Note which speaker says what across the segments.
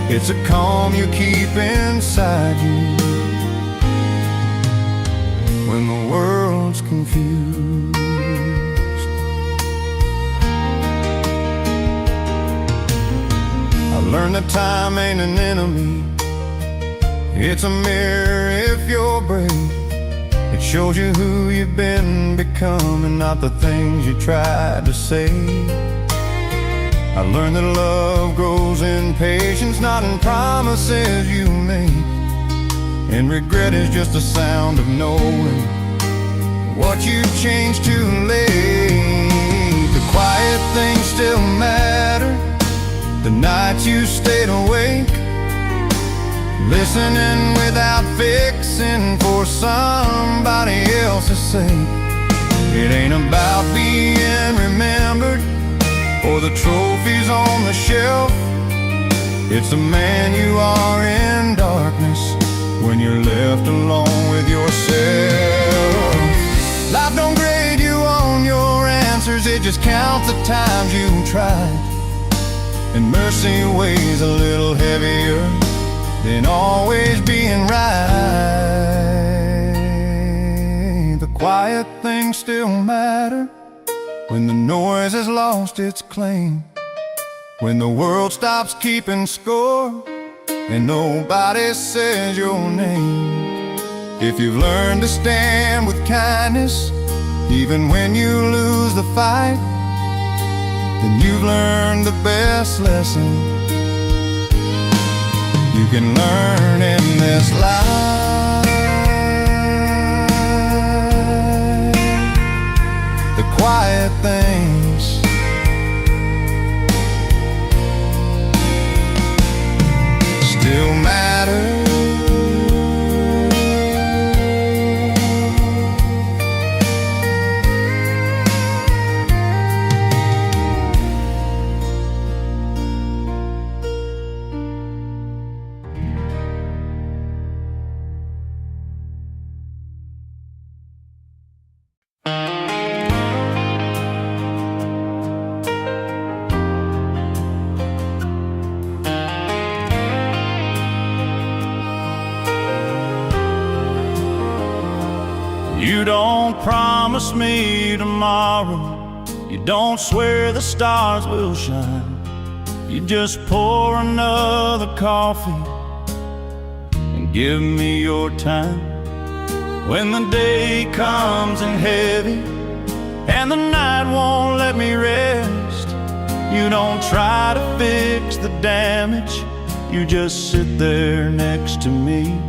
Speaker 1: It's a calm you keep inside you when the world's confused. I learned that time ain't an enemy. It's a mirror if you're brave. It shows you who you've been becoming, not the things you tried to say. I learned that love grows in patience, not in promises you make. And regret is just the sound of knowing what you've changed too late. The quiet things still matter, the nights you stayed awake, listening without fixing for somebody else's sake. It ain't about being remembered or the trophies on the shelf. It's the man you are in darkness when you're left alone with yourself. Life don't grade you on your answers, it just counts the times you tried. And mercy weighs a little heavier than always being right. The quiet things still matter when the noise has lost its claim, when the world stops keeping score and nobody says your name. If you've learned to stand with kindness even when you lose the fight, then you've learned the best lesson you can learn in this life. The quiet things still matter.
Speaker 2: You don't promise me tomorrow, you don't swear the stars will shine. You just pour another coffee and give me your time. When the day comes in heavy and the night won't let me rest, you don't try to fix the damage, you just sit there next to me.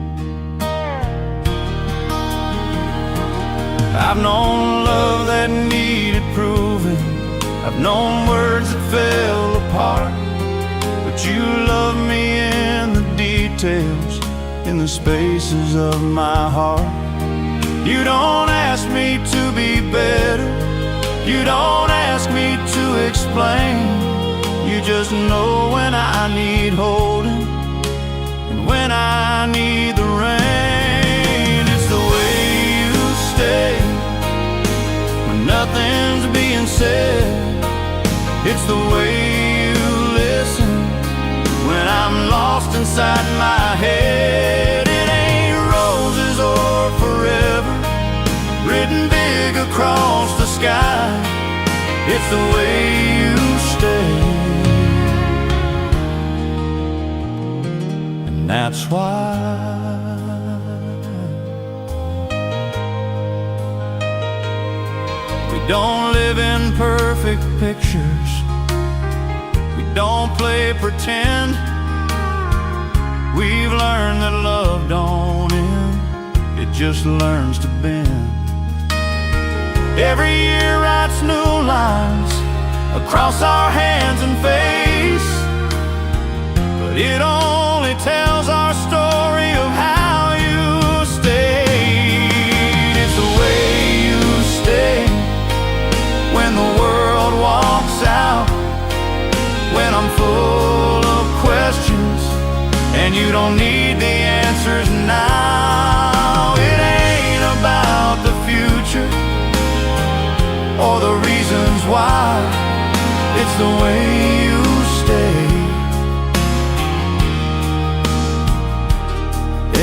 Speaker 2: I've known love that needed proving, I've known words that fell apart, but you love me in the details, in the spaces of my heart. You don't ask me to be better, you don't ask me to explain. You just know when I need holding and when I need the rain. It's the way you stay when nothing's being said. It's the way you listen when I'm lost inside my head. It ain't roses or forever written big across the sky. It's the way you stay, and that's why we don't live in perfect pictures, we don't play pretend. We've learned that love don't end, it just learns to bend. Every year writes new lines across our hands and face, but it only tells our story of how you stayed. It's the way you stay when the world walks out, when I'm full of questions and you don't need the answers now. It ain't about the future or the reasons why, it's the way you stay.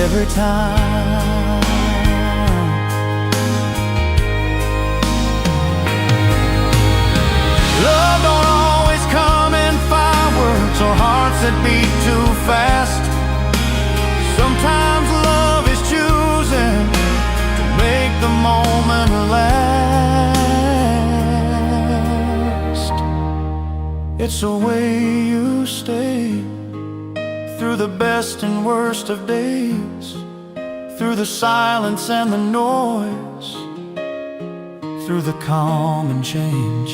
Speaker 2: every time. Love don't always come in fireworks or hearts that beat too fast. Sometimes love is choosing to make the moment last. It's the way you stay through the best and worst of days, through the silence and the noise, through the calm and change.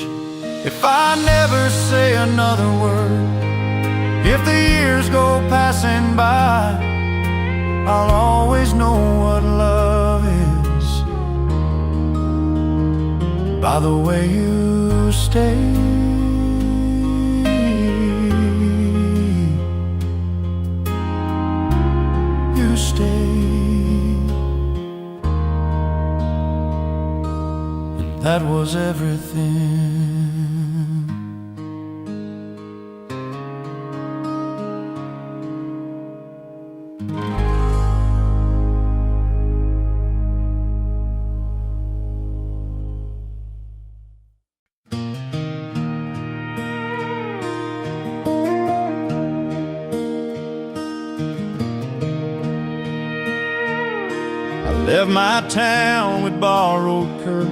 Speaker 2: If I never say another word, if the years go passing by, I'll always know what love is by the way you stay. You stay. And that was everything. Left my town with borrowed courage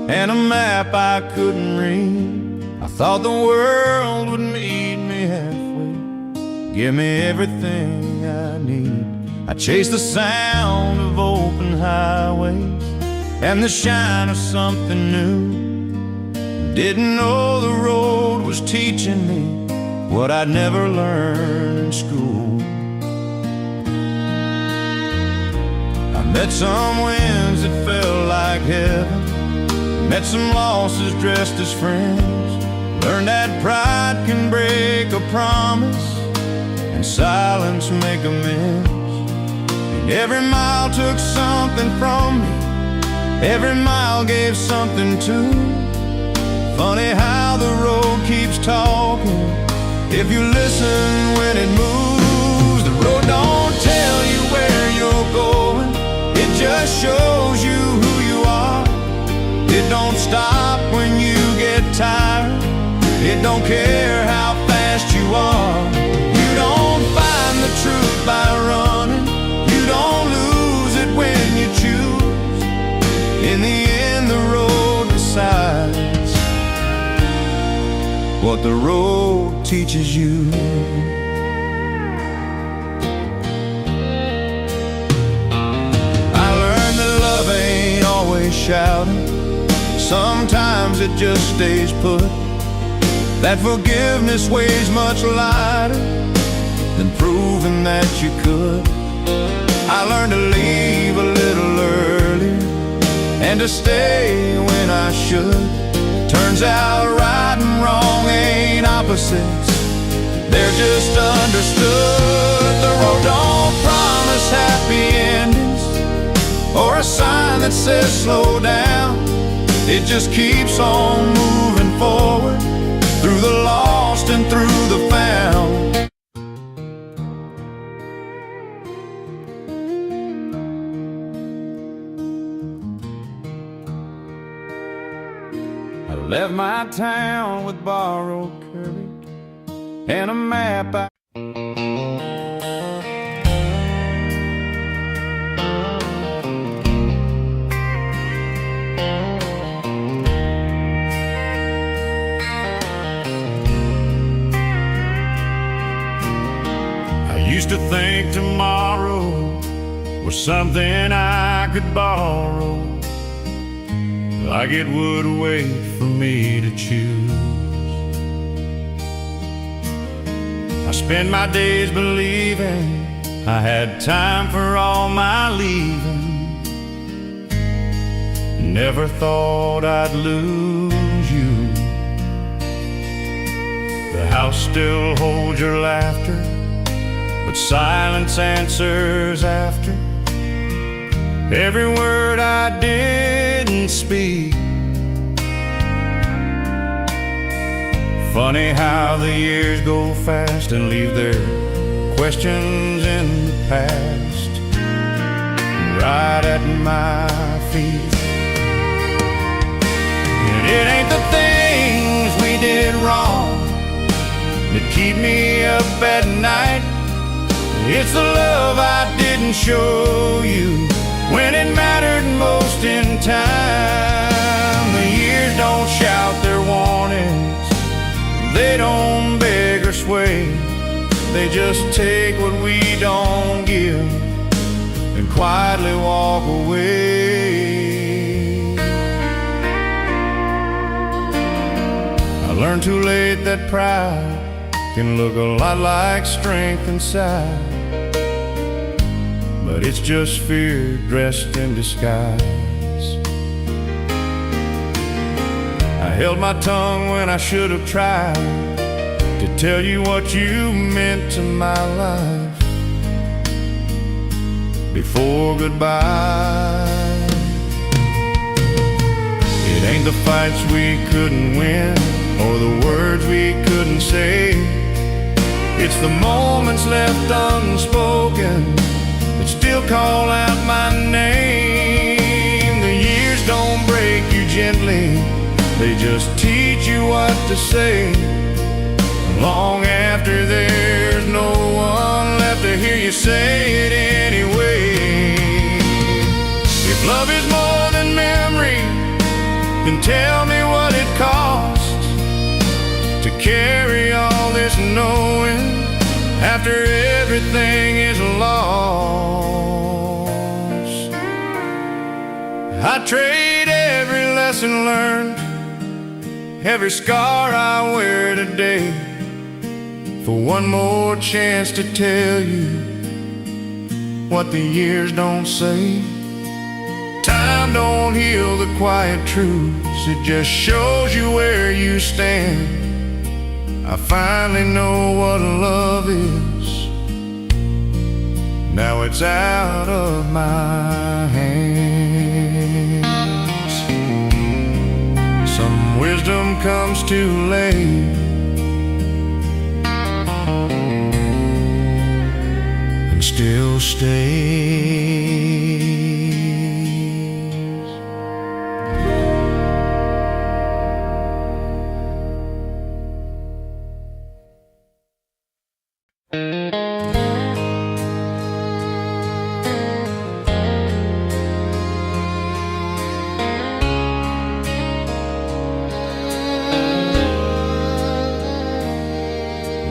Speaker 2: and a map I couldn't read. I thought the world would meet me halfway, give me everything I need. I chased the sound of open highways and the shine of something new. Didn't know the road was teaching me what I'd never learned in school. Met some winds that felt like heaven, met some losses dressed as friends. Learned that pride can break a promise and silence make amends. And every mile took something from me, every mile gave something too. Funny how the road keeps talking if you listen when it moves. The road don't tell you where you're going, it just shows you who you are. It don't stop when you get tired, it don't care how fast you are. You don't find the truth by running, you don't lose it when you choose. In the end the road decides what the road teaches you. Shouting, sometimes it just stays put. That forgiveness weighs much lighter than proving that you could. I learned to leave a little earlier and to stay when I should. Turns out right and wrong ain't opposites, they're just understood. The road don't promise happy endings or a sign that says slow down. It just keeps on moving forward through the lost and through the found. I left my town with borrowed courage and a map used to think tomorrow was something I could borrow, like it would wait for me to choose. I spent my days believing I had time for all my leaving. Never thought I'd lose you. The house still holds your laughter, but silence answers after every word I didn't speak. Funny how the years go fast and leave their questions in the past.
Speaker 1: right at my feet. And it ain't the things we did wrong that keep me up at night. It's the love I didn't show you when it mattered most in time. The years don't shout their warnings, they don't beg or sway. They just take what we don't give and quietly walk away. I learned too late that pride can look a lot like strength inside, but it's just fear dressed in disguise. I held my tongue when I should have tried to tell you what you meant to my life before goodbye. It ain't the fights we couldn't win or the words we couldn't say. It's the moments left unspoken that still call out my name. The years don't break you gently, they just teach you what to say. Long after there's no one left to hear you say it anyway. If love is more than memory, then tell me what it costs to carry all this knowing after everything is lost. I trade every lesson learned, every scar I wear today, for one more chance to tell you what the years don't say. Time don't heal the quiet truths, it just shows you where you stand. I finally know what love is, now it's out of my hands. Some wisdom comes too late, still stays.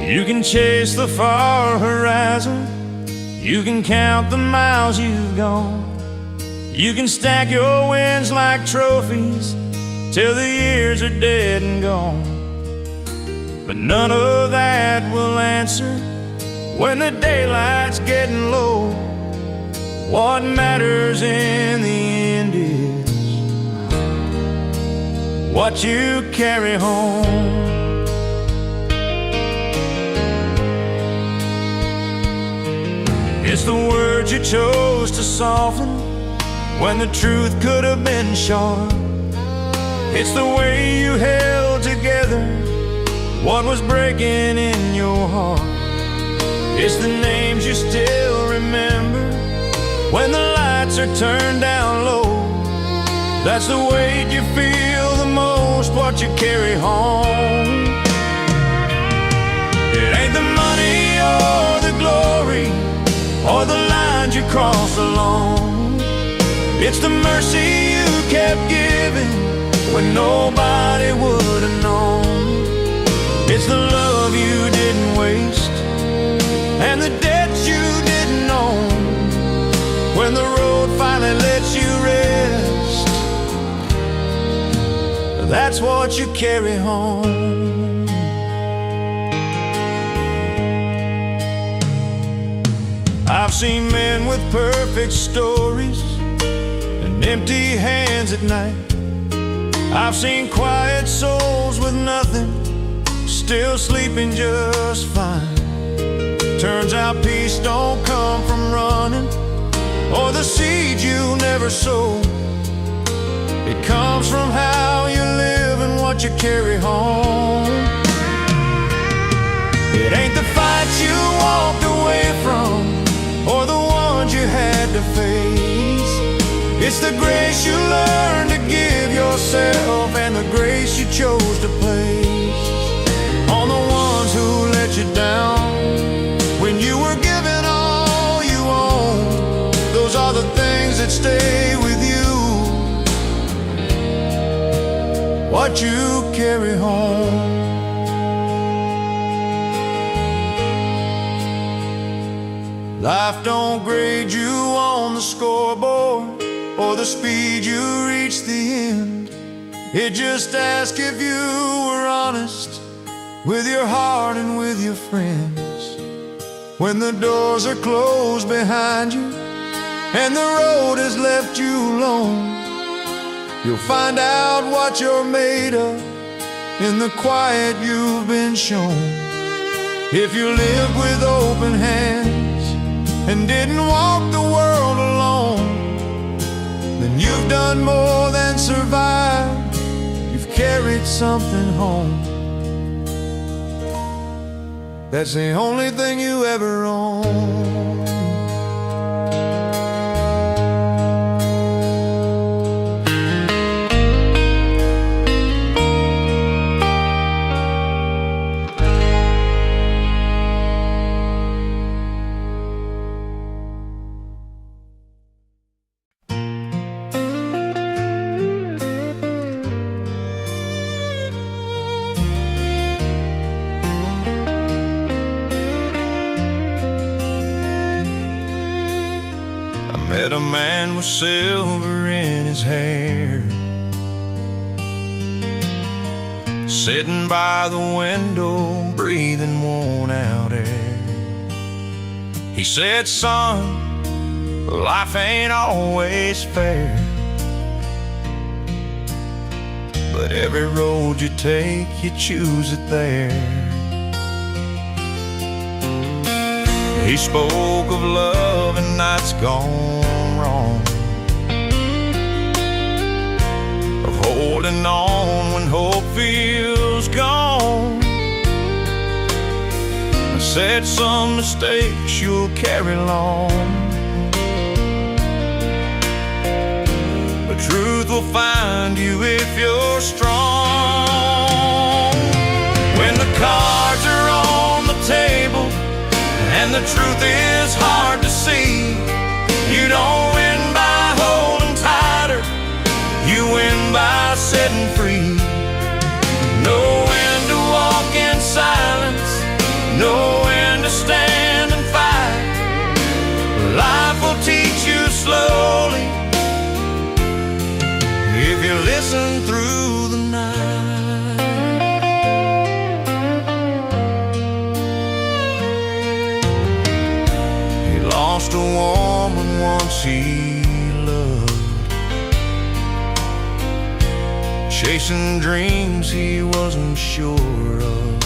Speaker 2: You can chase the far horizon, you can count the miles you've gone, you can stack your wins like trophies till the years are dead and gone. But none of that will answer when the daylight's getting low. What matters in the end is what you carry home. It's the words you chose to soften when the truth could have been sharp. It's the way you held together what was breaking in your heart. It's the names you still remember when the lights are turned down low. That's the weight you feel the most, what you carry home. It ain't the money or the glory or the lines you cross alone. It's the mercy you kept giving when nobody would have known. It's the love you didn't waste and the debts you didn't own. When the road finally lets you rest, that's what you carry home. I've seen men with perfect stories and empty hands at night. I've seen quiet souls with nothing, still sleeping just fine. Turns out peace don't come from running or the seed you never sowed. It comes from how you live and what you carry home. It ain't the fights you walked away from or the ones you had to face. what you carry home. Life don't grade you on the scoreboard or the speed you reach the end. It just asks if you were honest with your heart and with your friends. When the doors are closed behind you and the road has left you alone, you'll find out what you're made of in the quiet you've been shown. If you lived with open hands and didn't walk the world alone, then you've done more than survive. You've carried something home. That's the only thing you ever own. Met a man with silver in his hair, sitting by the window, breathing worn out air. He said, son, life ain't always fair, but every road you take, you choose it there. He spoke of love and nights gone wrong, of holding on when hope feels gone. I said some mistakes you'll carry long, but truth will find you if you're strong. When the cards are on the table and the truth is hard to see, you don't win by holding tighter, you win by setting free. Know when to walk in silence, know when to stand and fight. Life will teach you slowly if you listen through the night. Lost a woman once he loved, chasing dreams he wasn't sure of.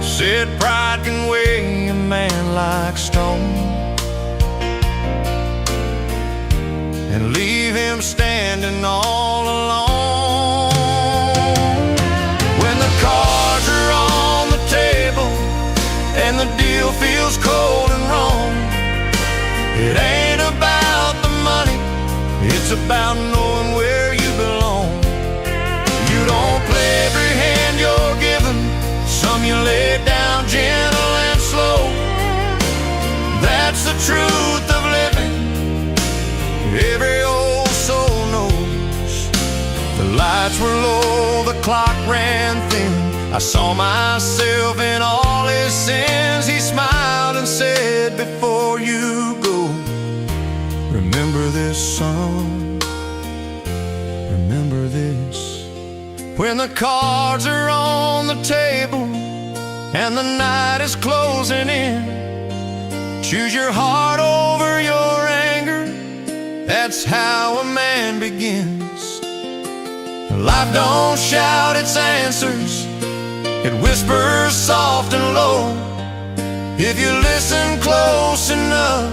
Speaker 2: Said pride can weigh a man like stone and leave him standing all alone. When the cards are on the table and the deal feels cold and wrong, it ain't about the money, it's about knowing where you belong. You don't play every hand you're given, some you lay down gentle and slow. That's the truth of living, every old soul knows. The lights were low, the clock ran thin, I saw myself in all his sins. He smiled and said, before you go, remember this, son, remember this. When the cards are on the table and the night is closing in, choose your heart over your anger, that's how a man begins. Life don't shout its answers, it whispers soft and low. If you listen close enough,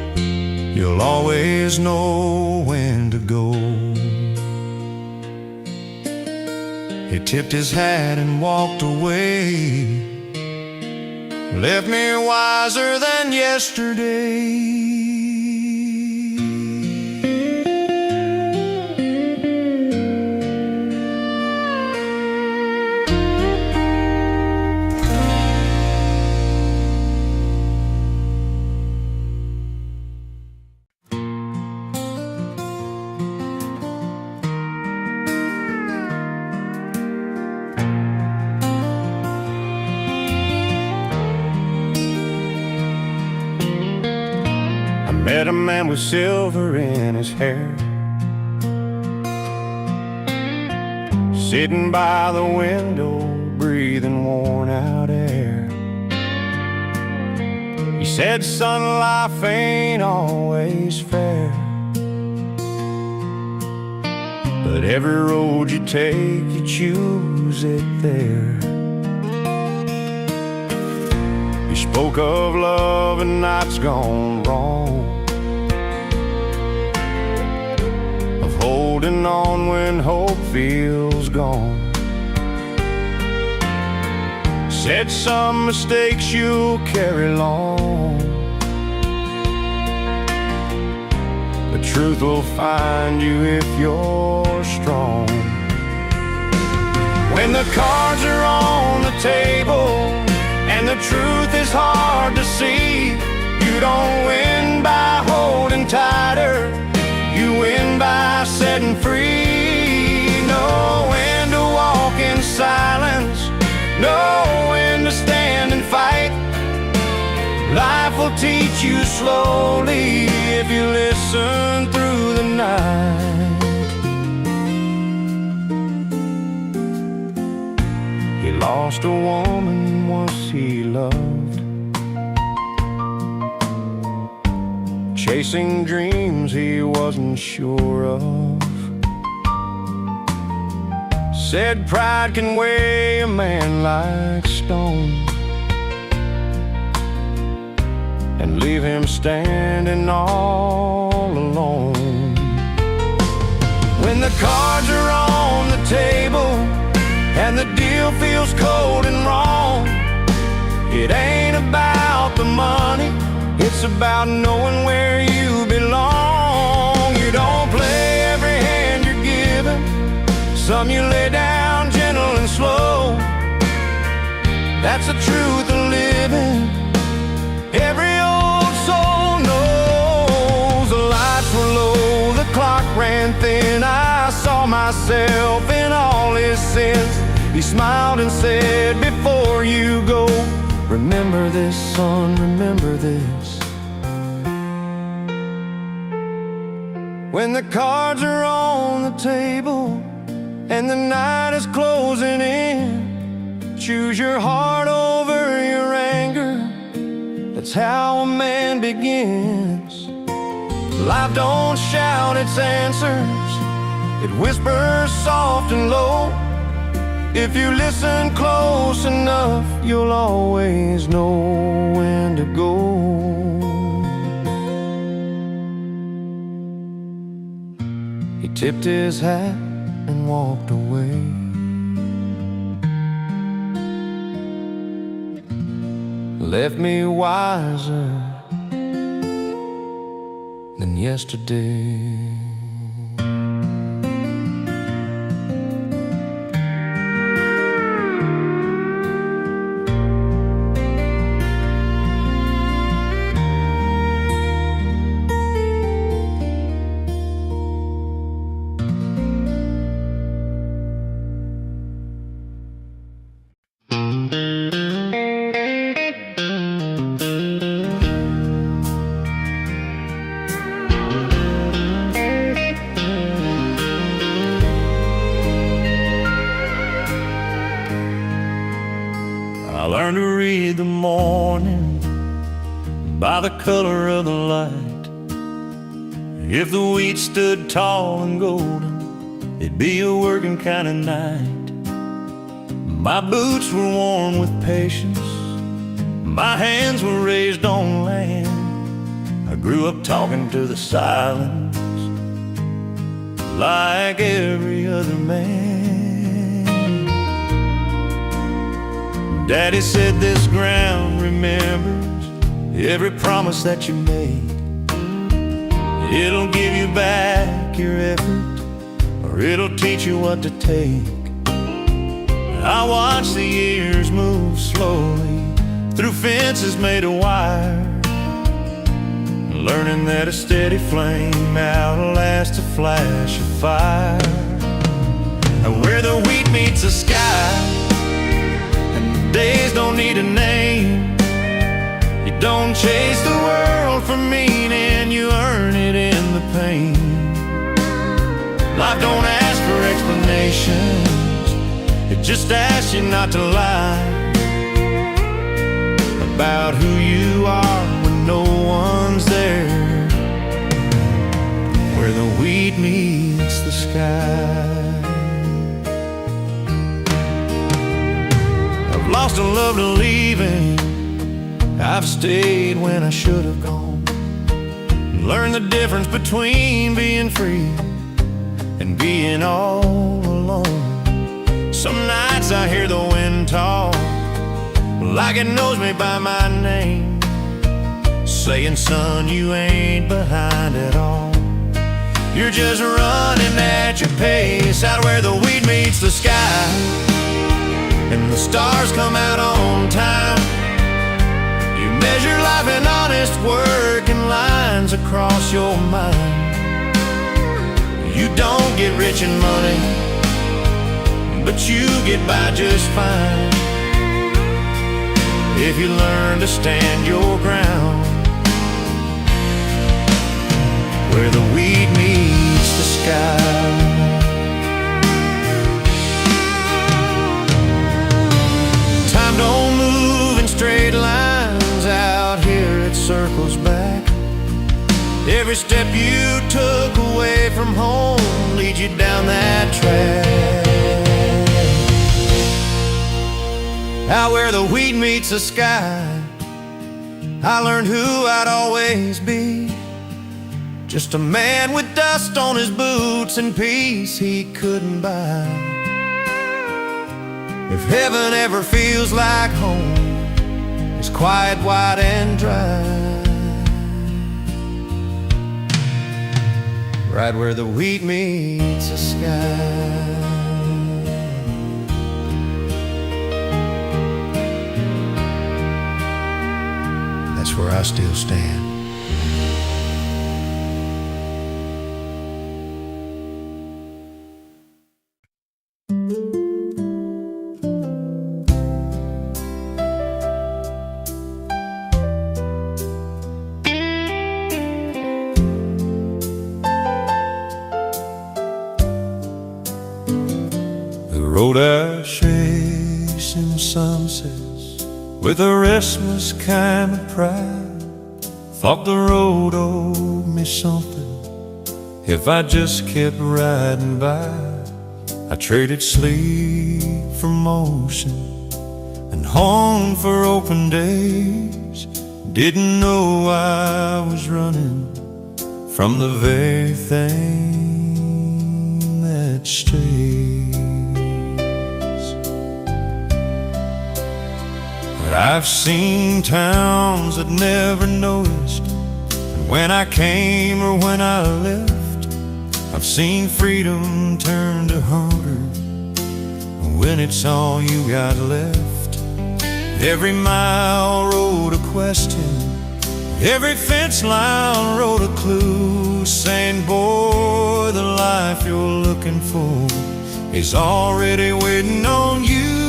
Speaker 2: you'll always know when to go. He tipped his hat and walked away, left me wiser than yesterday.
Speaker 1: met a man with silver in his hair, sitting by the window, breathing worn out air. He said, son, life ain't always fair, but every road you take, you choose it there. He spoke of love and nights gone wrong, of holding on when hope feels gone. Said some mistakes you'll carry long, the truth will find you if you're strong. When the cards are on the table and the truth is hard to see, you don't win by holding tighter, you win by setting free. Know when to walk in silence, know when to stand and fight. Life will teach you slowly if you listen through the night. He lost a woman once he loved, chasing dreams he wasn't sure of. Said pride can weigh a man like stone and leave him standing all alone. When the cards are on the table and the deal feels cold and wrong, it ain't about the money, it's about knowing where you belong. You don't play every hand you're given, some you lay down gentle and slow. That's the truth of living, every old soul knows. The lights were low, the clock ran thin, I saw myself in all his sins. He smiled and said, before you go, remember this, son, remember this. When the cards are on the table and the night is closing in, choose your heart over your anger, that's how a man begins. Life don't shout its answers, it whispers soft and low. If you listen close enough, you'll always know when to go. He tipped his hat and walked away, left me wiser than yesterday.
Speaker 2: I learned to read the morning by the color of the light. If the wheat stood tall and golden, it'd be a working kind of night. My boots were worn with patience, my hands were raised on land. I grew up talking to the silence like every other man. Daddy said this ground remembers every promise that you made. It'll give you back your effort, or it'll teach you what to take. I watched the years move slowly through fences made of wire, learning that a steady flame outlasts a flash of fire. And where the wheat meets the sky, days don't need a name. You don't chase the world for meaning, and you earn it in the pain. Life don't ask for explanations, it just asks you not to lie about who you are when no one's there, where the weed meets the sky. I've lost a love to leaving, I've stayed when I should have gone, learned the difference between being free and being all alone. Some nights I hear the wind talk like it knows me by my name, saying, son, you ain't behind at all. You're just running at your pace, out where the weed meets the sky and the stars come out on time. You measure life in honest work and lines across your mind. You don't get rich in money, but you get by just fine if you learn to stand your ground, where the weed meets the sky. Time don't move in straight lines out here, it circles back. Every step you took away from home leads you down that track, out where the weed meets the sky. I learned who I'd always be, just a man with dust on his boots and peace he couldn't buy. If heaven ever feels like home, it's quiet, white, and dry, right where the wheat meets the sky. That's where I still stand. Road I chase in sunsets with a restless kind of pride. Thought the road owed me something if I just kept riding by. I traded sleep for motion and hung for open days. Didn't know I was running from the very thing that stays. I've seen towns that never noticed, and when I came or when I left, I've seen freedom turn to hunger when it's all you got left. Every mile rode a question, every fence line wrote a clue, saying, boy, the life you're looking for is already waiting on you.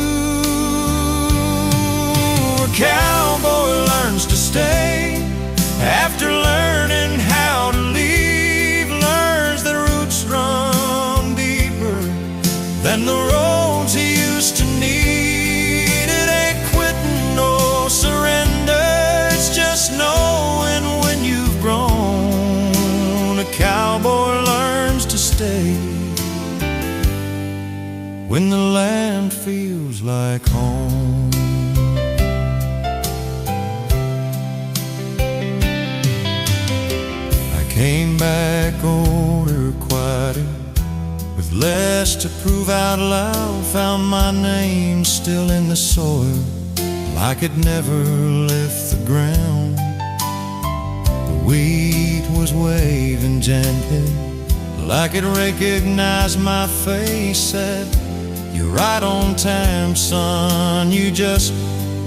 Speaker 2: A cowboy learns to stay after learning how to leave, learns that roots run deeper than the roads he used to need. It ain't quitting or surrender, it's just knowing when you've grown. A cowboy learns to stay when the land feels like home. Came back older, quieter, with less to prove out loud. Found my name still in the soil, like it never left the ground. The wheat was waving gently, like it recognized my face. Said, you're right on time, son, you just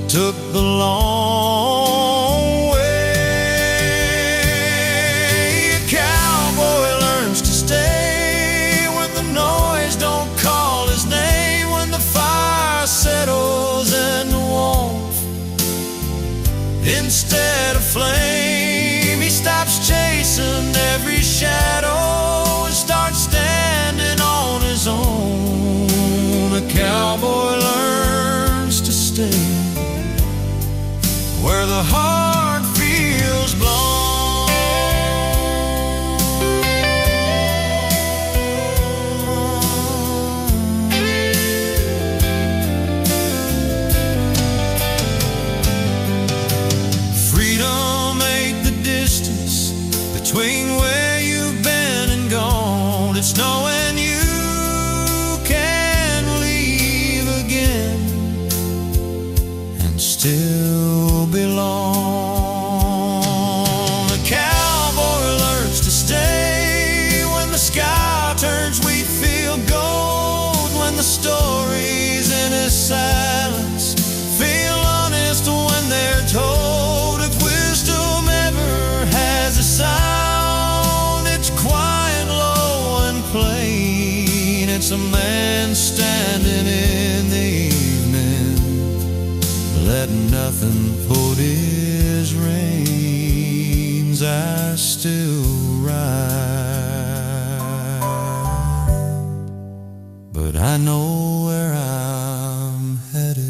Speaker 2: took the long way. Settles in the warmth instead of flame. He stops chasing
Speaker 1: where the heart feels blown. Freedom ain't the distance between where you've been and gone. It's knowing you can leave again and still belong. The cowboy learns to stay when the sky turns wheat field gold, when the stories in his silence feel honest when they're told. If wisdom ever has a sound, it's quiet, low and plain. It's a man standing in the evening, letting nothing hold his reins. I still ride, but I know where I'm headed.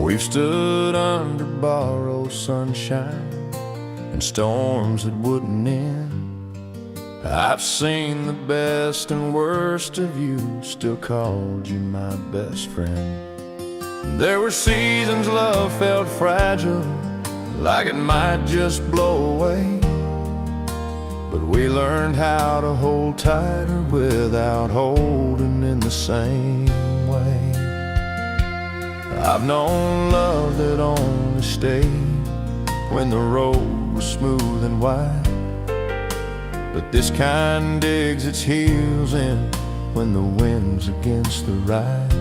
Speaker 1: We've stood under borrowed sunshine and storms that wouldn't end. I've seen the best and worst of you, still called you my best friend. There were seasons love felt fragile, like it might just blow away, but we learned how to hold tighter without holding in the same way. I've known love that only stayed when the road was smooth and wide, but this kind digs its heels in when the wind's against the ride.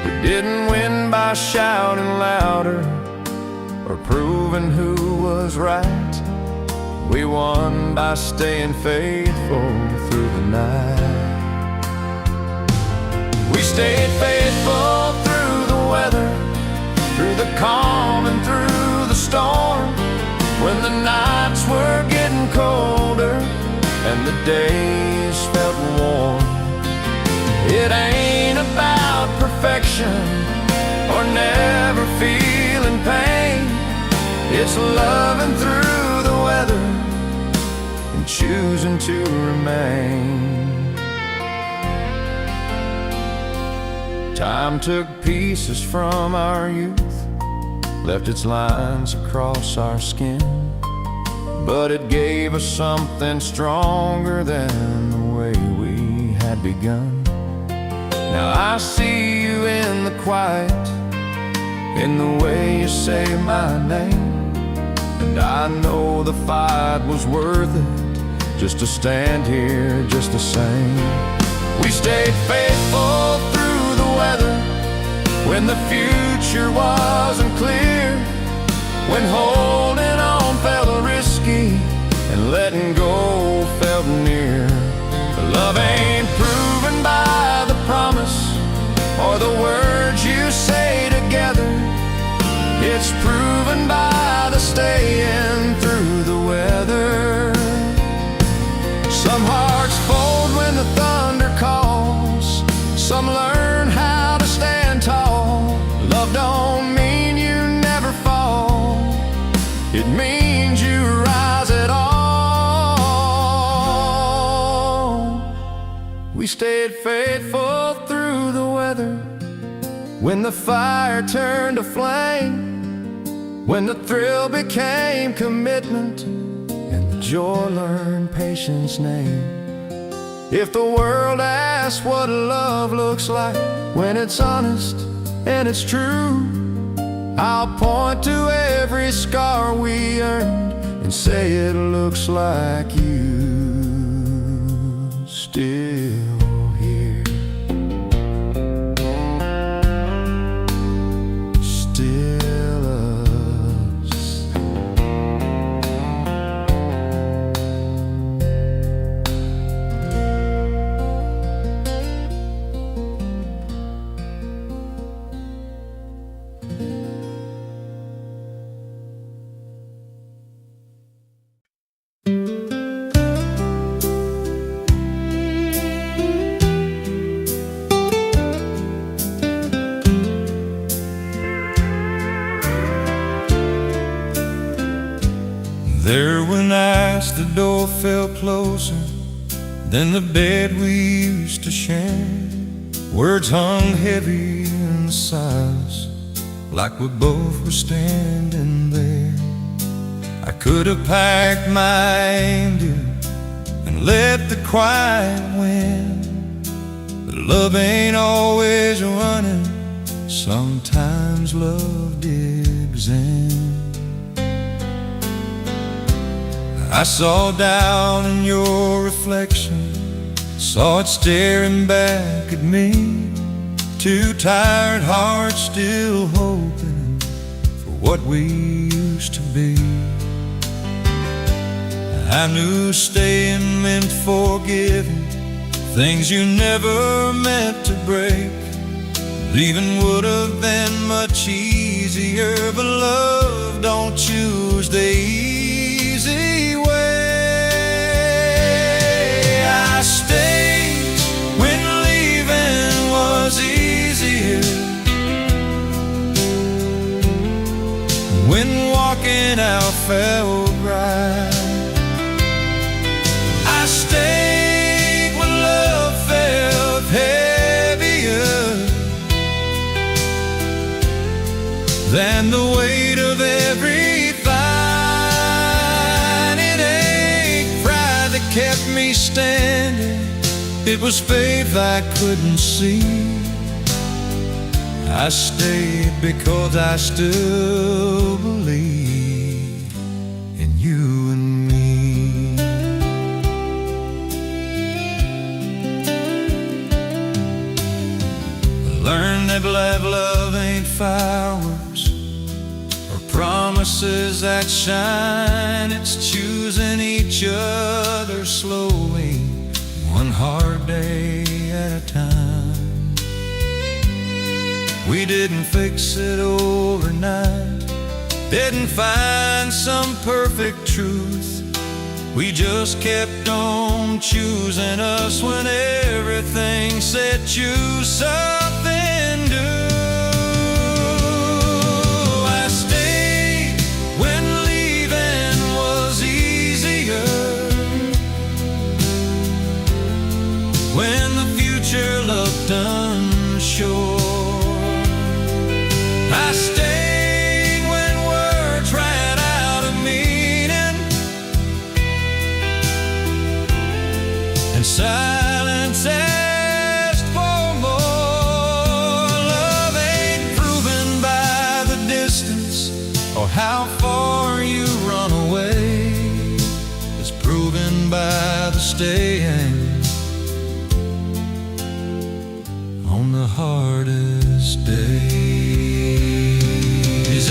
Speaker 1: We didn't win by shouting louder or proving who was right. We won by staying faithful through the night. We stayed faithful through the weather, through the calm and through the storm, when the nights were getting colder and the days felt warm. It ain't about perfection or never feeling pain. It's loving through the weather and choosing to remain. Time took pieces from our youth, left its lines across our skin, but it gave us something stronger than the way we had begun. Now I see you in the quiet, in the way you say my name, and I know the fight was worth it, just to stand here just the same. We stayed faithful through the weather, when the future wasn't clear, when holding on felt risky and letting go felt near. Love ain't proven by the promise or the words you say together. It's proven by the staying through the weather. Some hearts fold when the thunder calls, some learn how to stand tall. Love don't mean you never fall, it means you rise at all. We stayed faithful through the weather, when the fire turned to flame, when the thrill became commitment and the joy learned patience name. If the world asks what love looks like when it's honest and it's true. I'll point to every scar we earned and say it looks like you still here, still us.
Speaker 2: There when as the door fell closer than the bed we used to share, words hung heavy in the silence, like we both were standing there. I could have packed my anger and let the quiet win, but love ain't always running, sometimes love digs in. I saw down in your reflection, saw it staring back at me, two tired hearts still hoping for what we used to be. I knew staying meant forgiving things you never meant to break. Leaving would have been much easier, but love don't choose the easy way. I stayed when leaving was easier, when walking out felt right. I stayed when love felt heavier than the weight of every fine. It ain't pride that kept me standing, it was faith I couldn't see. I stayed because I still believe in you and me. Learn that love ain't fireworks or promises that shine. It's choosing each other slowly, one hard day at a time. We didn't fix it overnight, didn't find some perfect truth. We just kept on choosing us when everything said choose something new. I stayed when leaving was easier, when the future looked unsure. I stayed when words ran out of meaning and silence asked for more. Love ain't proven by the distance or how far you run away. It's proven by the staying on the hardest day.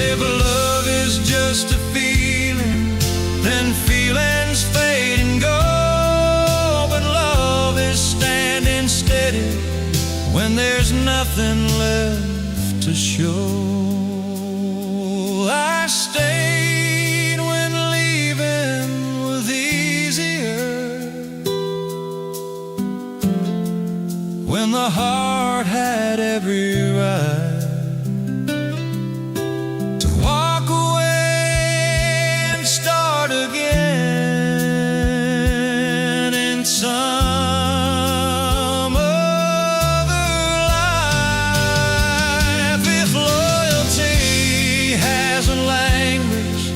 Speaker 2: If love is just a feeling, then feelings fade and go. But love is standing steady when there's nothing left to show. I stayed when leaving was easier, when the heart had every right again in some other life. If loyalty has a language,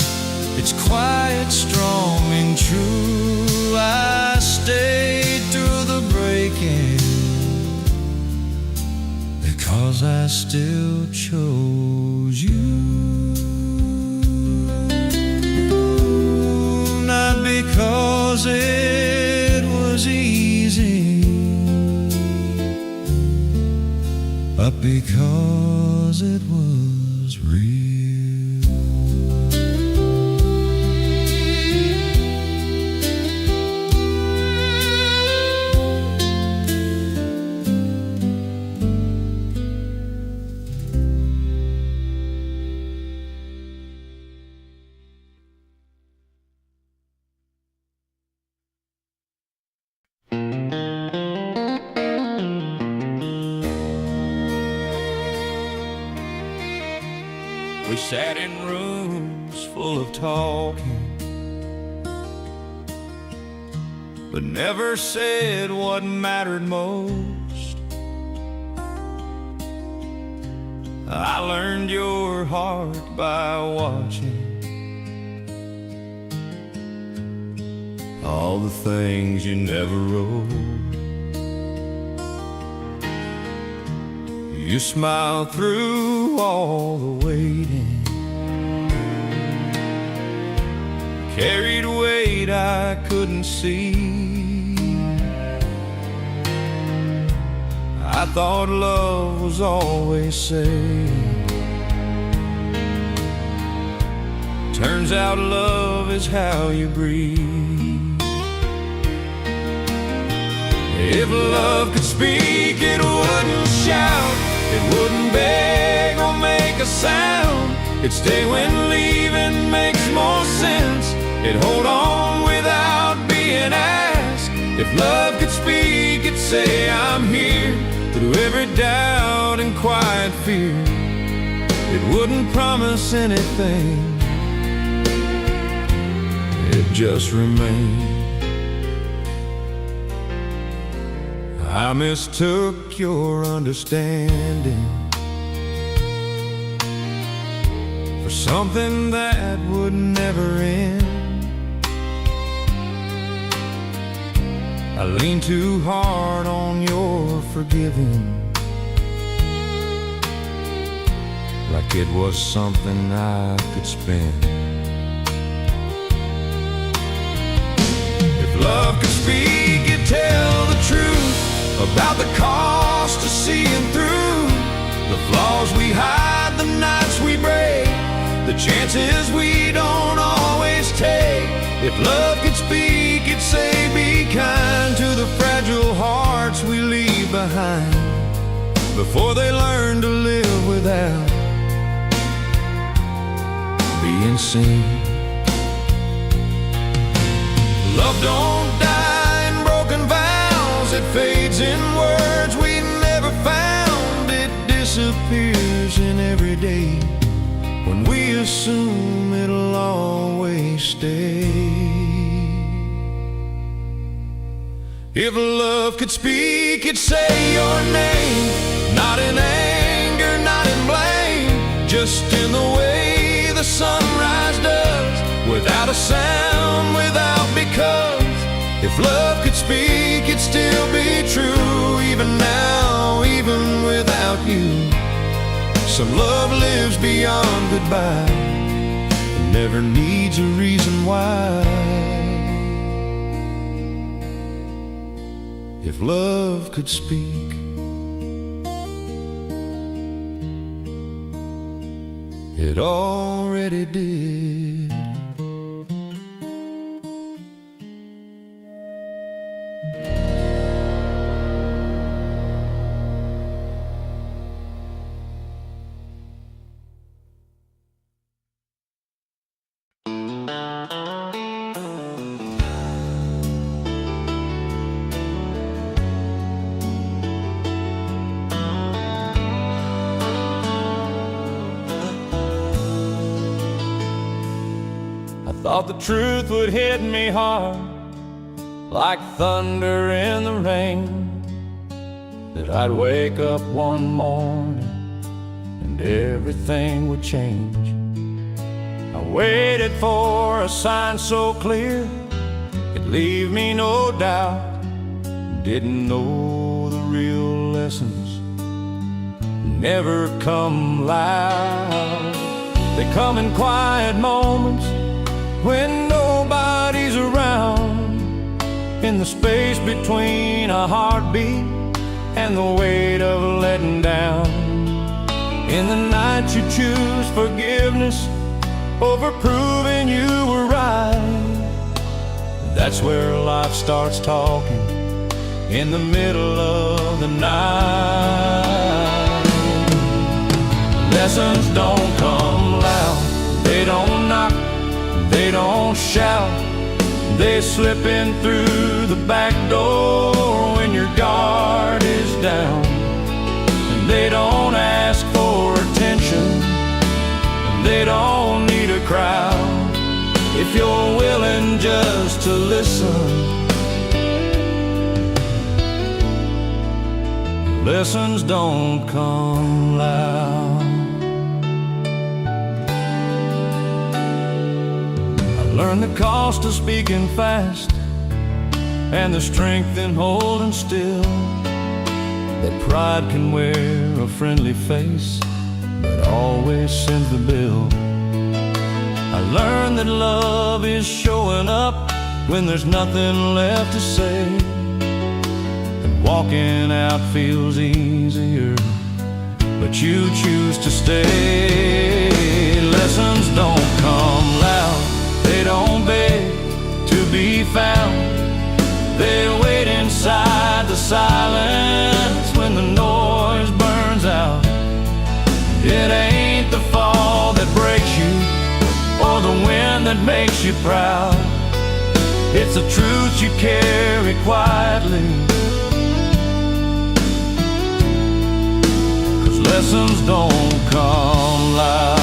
Speaker 2: it's quiet, strong, and true. I stayed through the breaking because I still
Speaker 1: so chose you. Not because it was easy, but because it was real.
Speaker 2: We sat in rooms full of talking, but never said what mattered most. I learned your heart by watching all the things you never wrote. You smiled through all the waiting, carried weight I couldn't see. I thought love was always safe. Turns out love is how you breathe. If love could speak, it wouldn't shout, it wouldn't beg or make a sound. It'd stay when leaving makes more sense. It'd hold on without being asked. If love could speak, it'd say I'm here through every doubt and quiet fear. It wouldn't promise anything, it just remained. I mistook your understanding for something that would never end. I leaned too hard on your forgiving, like it was something I could spend. If love could speak, it'd tell the truth about the cost of seeing through the flaws we hide, the nights we break, the chances we don't always take. If love could speak, it'd say be kind to the fragile hearts we leave behind before they learn to live without being seen. Love don't die in broken vows, it fades in words we never found. It disappears in every day when we assume it'll always stay. If love could speak, it'd say your name, not in anger, not in blame, just in the way the sunrise does, without a sound, without because. If love could speak, it'd still be true, even now, even without you. Some love lives beyond goodbye and never needs a reason why. If love could speak, it already did. Thought the truth would hit me hard like thunder in the rain, that I'd wake up one morning and everything would change. I waited for a sign so clear it'd leave me no doubt. Didn't know the real lessons never come loud. They come in quiet moments when nobody's around, in the space between a heartbeat and the weight of letting down. In the night you choose forgiveness over proving you were right. That's where life starts talking, in the middle of the night. Lessons don't come loud, they don't knock, they don't shout. They slip in through the back door when your guard is down. And they don't ask for attention, and they don't need a crowd. If you're willing just to listen, lessons don't come loud. I learned the cost of speaking fast and the strength in holding still, that pride can wear a friendly face but always sends the bill. I learned that love is showing up when there's nothing left to say, and walking out feels easier, but you choose to stay. Lessons don't come loud, they don't beg to be found. They wait inside the silence when the noise burns out. It ain't the fall that breaks you or the wind that makes you proud. It's the truth you carry quietly, 'cause lessons don't come loud.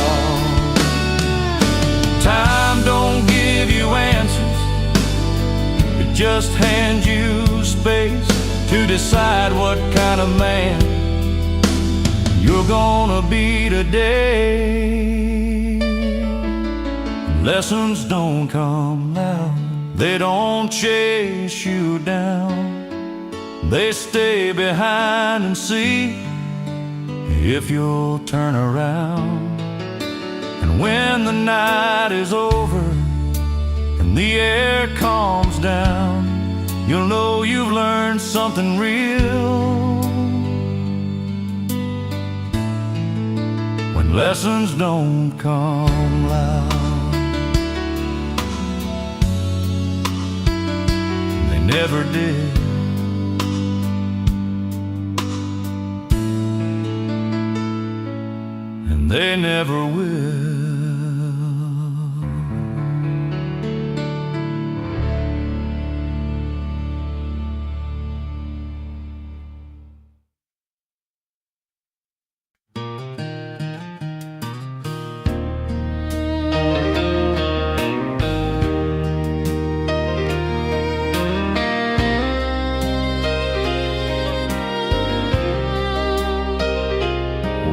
Speaker 2: Time don't give you answers, it just hands you space to decide what kind of man you're gonna be today. Lessons don't come loud, they don't chase you down. They stay behind and see if you'll turn around. And when the night is over and the air calms down, you'll know you've learned something real. When lessons don't come loud, never did. And they never will.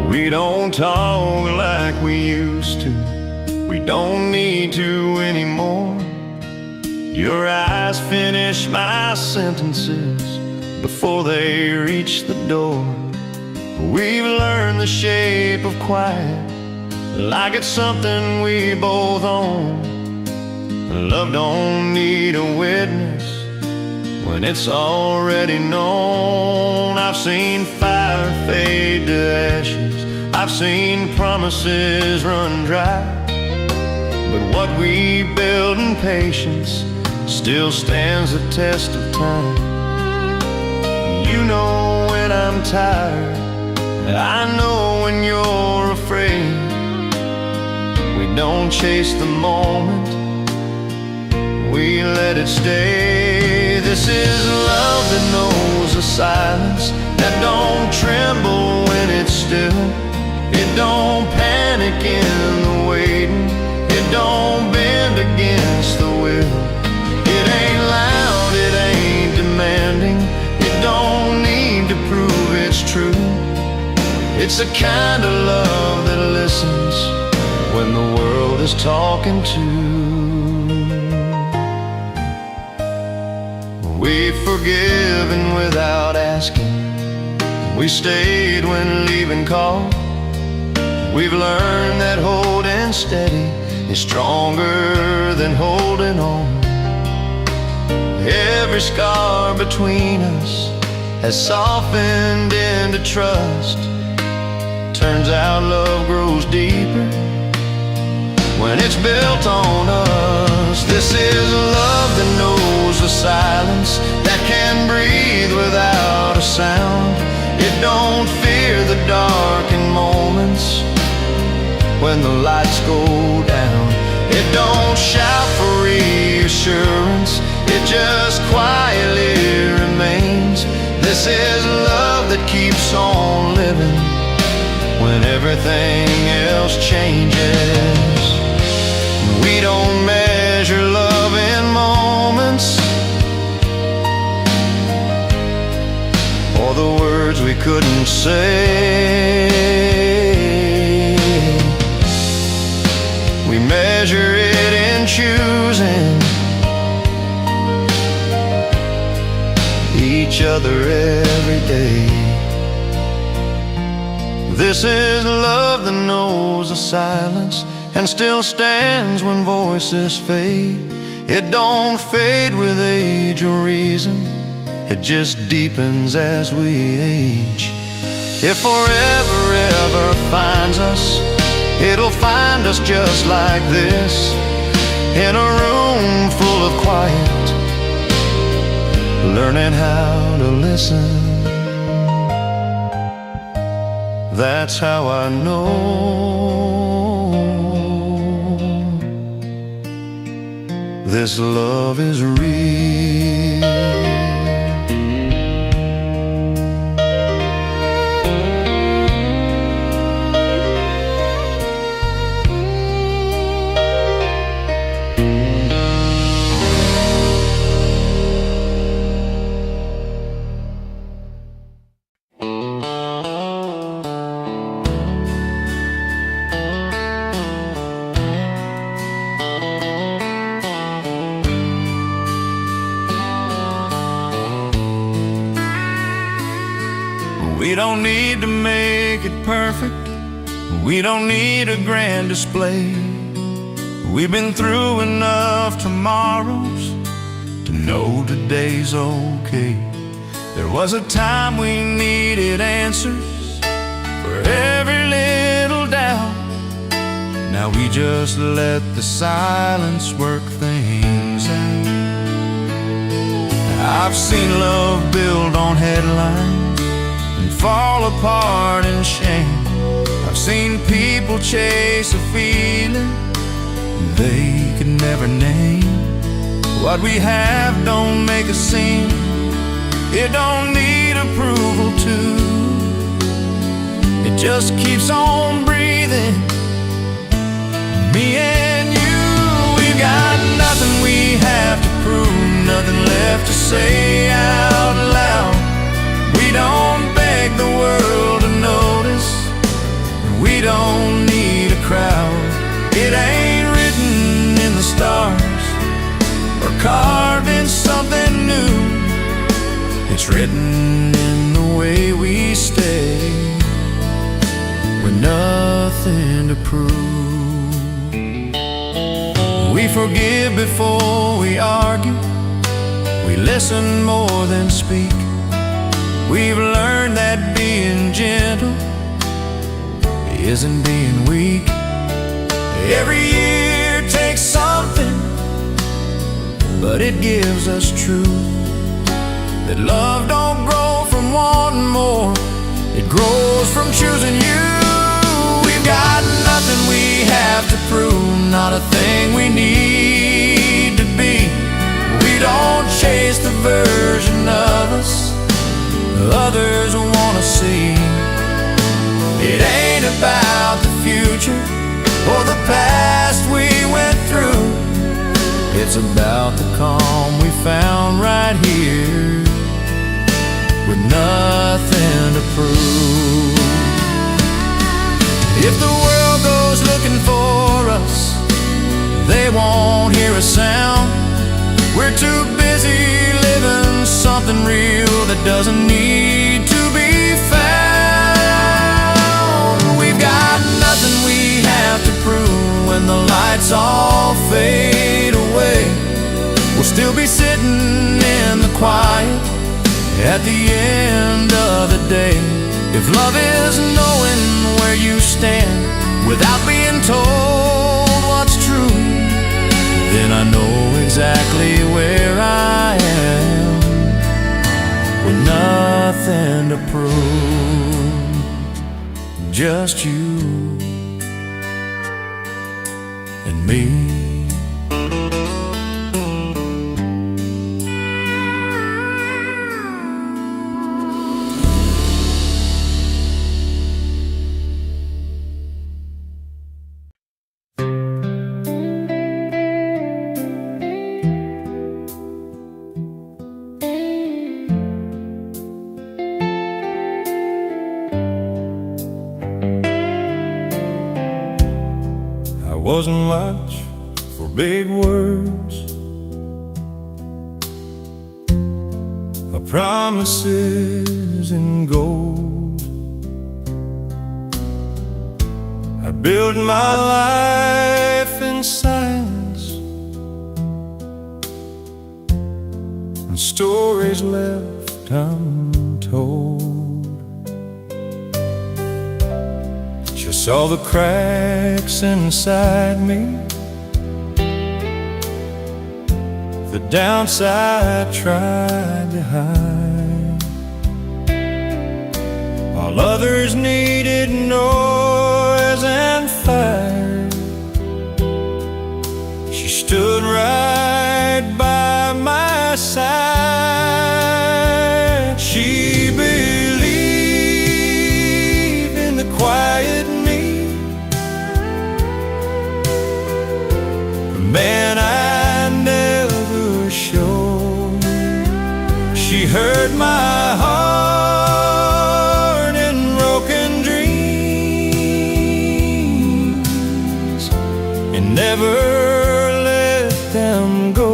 Speaker 1: We don't talk like we used to, we don't need to anymore. Your eyes finish my sentences before they reach the door. We've learned the shape of quiet, like it's something we both own. Love don't need a witness when it's already known. I've seen fire fade to ashes, I've seen promises run dry, but what we build in patience still stands the test of time. You know when I'm tired, I know when you're afraid. We don't chase the moment, we let it stay. This is love that knows the silence, that don't tremble when it's still. It don't panic in the waiting, it don't bend against the will. It ain't loud, it ain't demanding, it don't need to prove it's true. It's the kind of love that listens when the world is talking to. We've forgiven without asking,
Speaker 2: We stayed when leaving called. We've learned that holding steady is stronger than holding on. Every scar between us has softened into trust. Turns out love grows deeper when it's built on us. This is a love that knows the silence, that can breathe without a sound. It don't fear the dark in moments when the lights go down. It don't shout for reassurance, it just quietly remains. This is love that keeps on living when everything else changes. We don't measure love in moments or the words we couldn't say. We measure it in choosing each other every day. This is love that knows the silence and still stands when voices fade. It don't fade with age or reason, it just deepens as we age. If forever ever finds us, it'll find us just like this, in a room full of quiet, learning how to listen. That's how I know this love is real. We don't need to make it perfect, we don't need a grand display. We've been through enough tomorrows to know today's okay. There was a time we needed answers for every little doubt. Now we just let the silence work things out. I've seen love build on headlines and fall apart in shame. I've seen people chase a feeling they could never name. What we have don't make a scene, it don't need approval too. It just keeps on breathing. Me and you, we've got nothing we have to prove, nothing left to say out loud. We don't beg the world to notice, we don't need a crowd. It ain't written in the stars or carved in something new. It's written in the way we stay with nothing to prove. We forgive before we argue, we listen more than speak. We've learned that being gentle isn't being weak. Every year takes something, but it gives us truth. That love don't grow from wanting more, it grows from choosing you. We've got nothing we have to prove, not a thing we need to be. We don't chase the version of us others wanna see. It ain't about the future or the past we went through. It's about the calm we found right here with nothing to prove. If the world goes looking for us, they won't hear a sound. We're too busy living something real that doesn't need to be found. at the end of the day. If love is knowing where you stand without being told what's true, then I know exactly where I am with nothing to prove. Just you and me.
Speaker 1: Wasn't much for big words or promises in gold. I built my life in silence and stories left untold. Just all the cracks inside me, the downside tried to hide, while others needed noise and fire. She stood right by my side. She believed in the quiet man I never showed. She heard my heart and broken dreams and never let them go.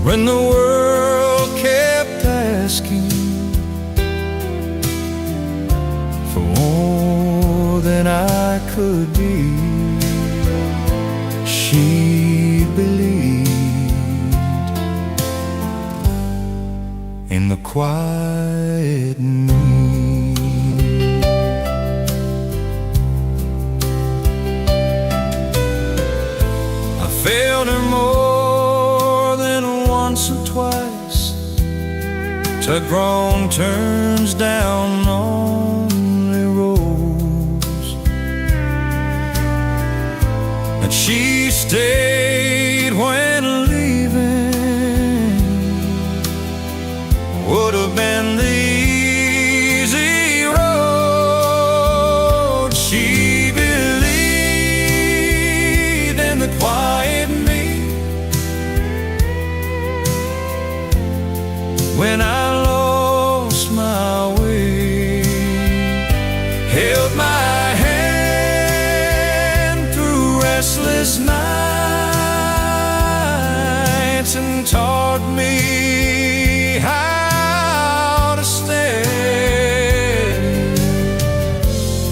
Speaker 1: When the world kept asking for more than I could be, she believed in the quiet me. I failed her more than once or twice, took wrong turns down lonely roads, and she stayed when leaving would have been the easy road. She believed in the quiet me when I lost my way, held my hand through restless nights and taught me how to stay.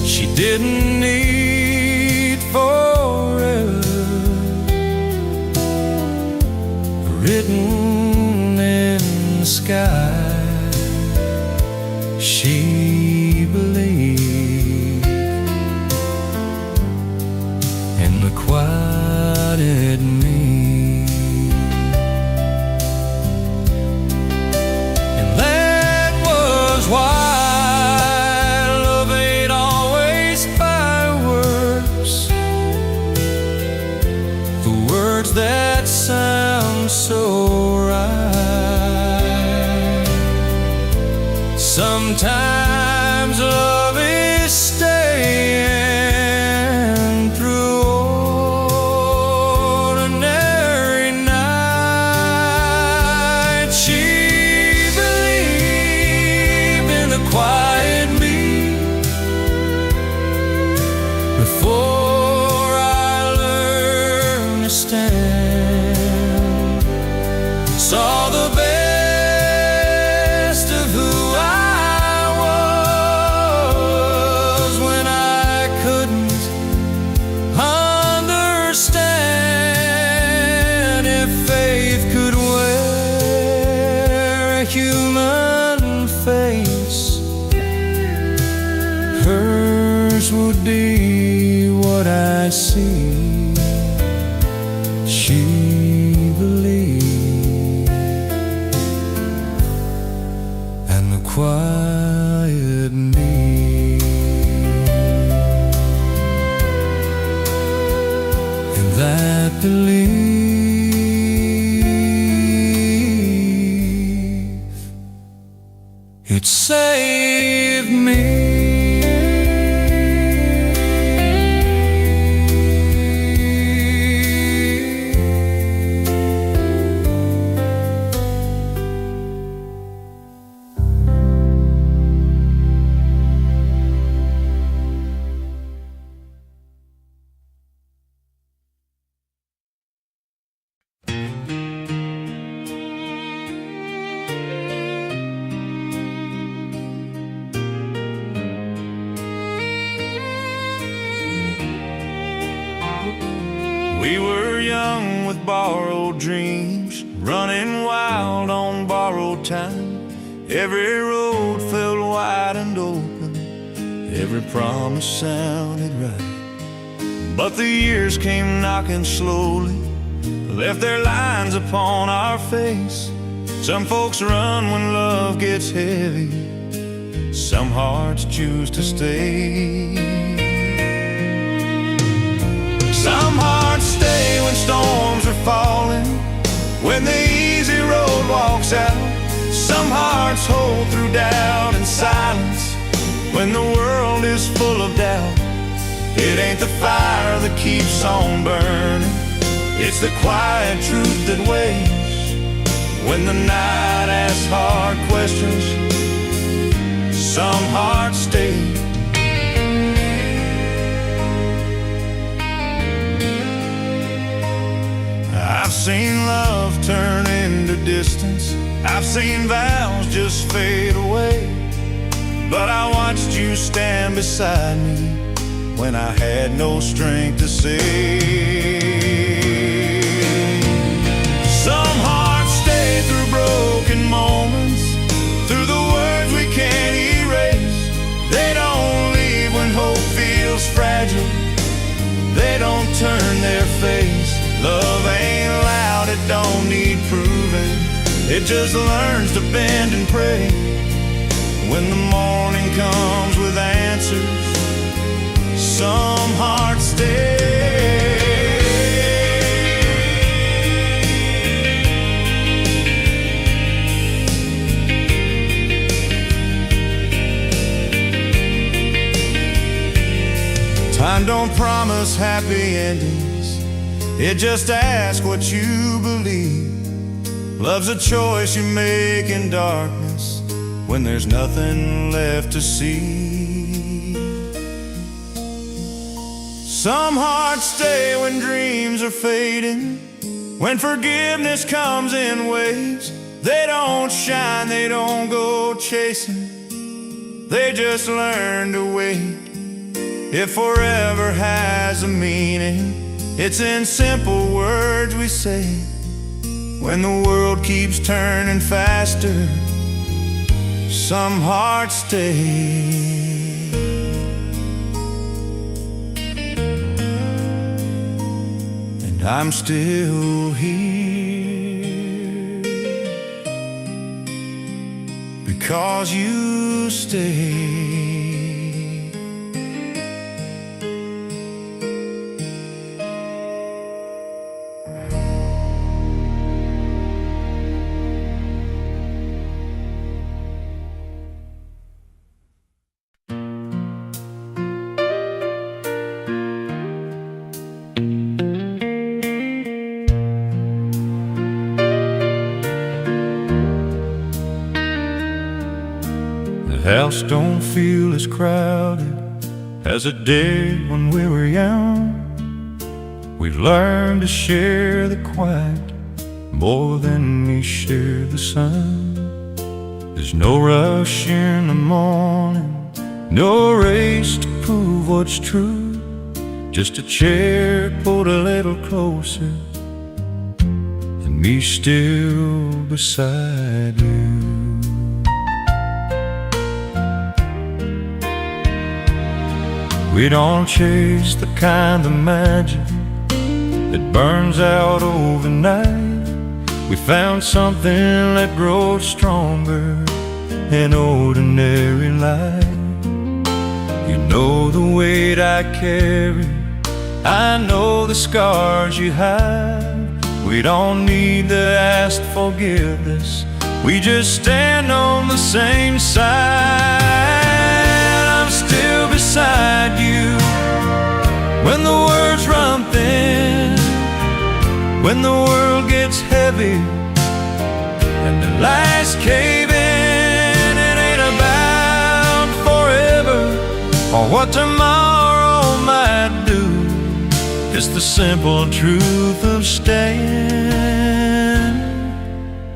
Speaker 1: She didn't need forever written in the sky. She believed in the quiet me, and that was why love ain't always fireworks, the words that sound so right. Sometimes love is staying through ordinary nights. She believed in the quiet me before I learned to stand. Saw the best of who I was when I couldn't understand. If faith could wait would be what I see. She believed, and the quiet need in that belief, it saved me.
Speaker 2: We were young with borrowed dreams, running wild on borrowed time. Every road felt wide and open, every promise sounded right. But the years came knocking slowly, left their lines upon our face. Some folks run when love gets heavy, some hearts choose to stay. Some hearts stay when storms are falling, when the easy road walks out. Some hearts hold through doubt and silence, when the world is full of doubt. It ain't the fire that keeps on burning, it's the quiet truth that waits. When the night asks hard questions, some hearts stay. I've seen love turn into distance, I've seen vows just fade away, but I watched you stand beside me when I had no strength to say. Some hearts stay through broken moments, through the words we can't erase. They don't leave when hope feels fragile, they don't turn their face. Love ain't loud, it don't need proving, it just learns to bend and pray. When the morning comes with answers, some hearts stay. Time don't promise happy endings, it just asks what you believe. Love's a choice you make in darkness, when there's nothing left to see. Some hearts stay when dreams are fading, when forgiveness comes in waves. They don't shine, they don't go chasing, they just learn to wait. If forever has a meaning, it's in simple words we say. When the world keeps turning faster, some hearts stay. And I'm still here because you stay. The house don't feel as crowded as it did when we were young. We've learned to share the quiet more than we share the sun. There's no rush in the morning, no race to prove what's true, just a chair pulled a little closer and me still beside you. We don't chase the kind of magic that burns out overnight. We found something that grows stronger in ordinary life. You know the weight I carry, I know the scars you hide. We don't need to ask forgiveness, we just stand on the same side. I'm still beside you when the words run thin, when the world gets heavy and the lights cave in. It ain't about forever or what tomorrow might do, it's the simple truth of staying.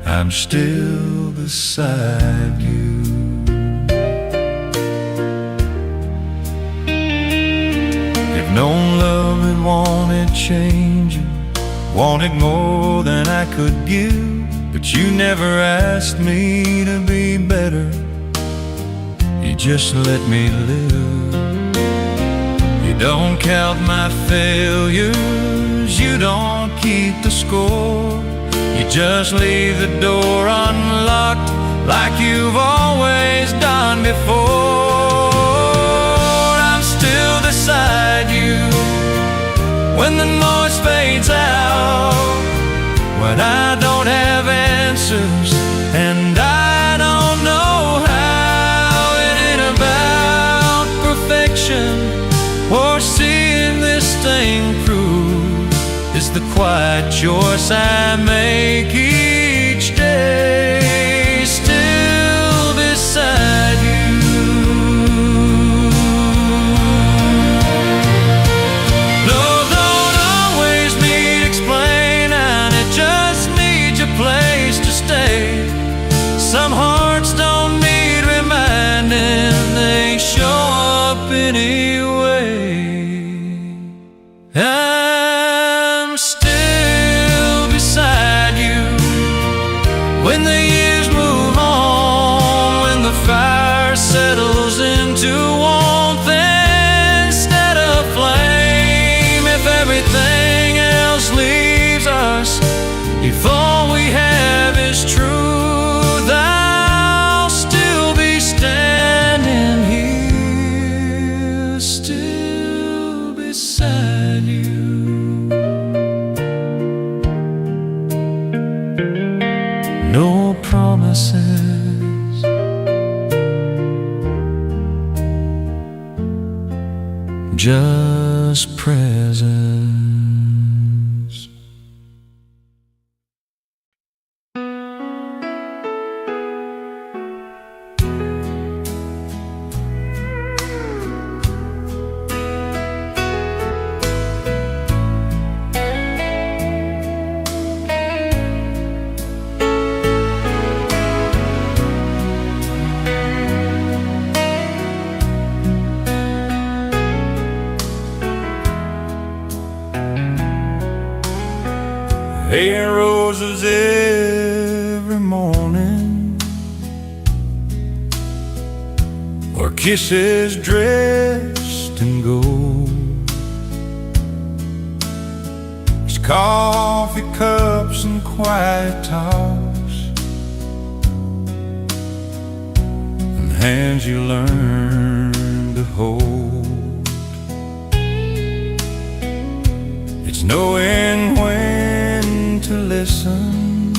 Speaker 2: I'm still beside you. If known love had wanted changing, wanted more than I could give, but you never asked me to be better, you just let me live. You don't count my failures, you don't keep the score, you just leave the door unlocked like you've always done before. I'm still beside you when the noise fades out, when I don't have answers and I don't know how. It ain't about perfection or seeing this thing through, it's the quiet choice I make each day. Still beside you. No, don't always need explaining, it just needs a place to stay. Some hearts don't need reminding, they show up anyway. I'm still beside you when the years move on, when the fire settles into warmth instead of flame. If everything else leaves us, if all we have is truth, I'll still be standing here, still beside you. No promises, just presence. Hey, roses every morning, or kisses dressed in gold. It's coffee cups and quiet talks, and hands you learn to hold. It's knowing when to listen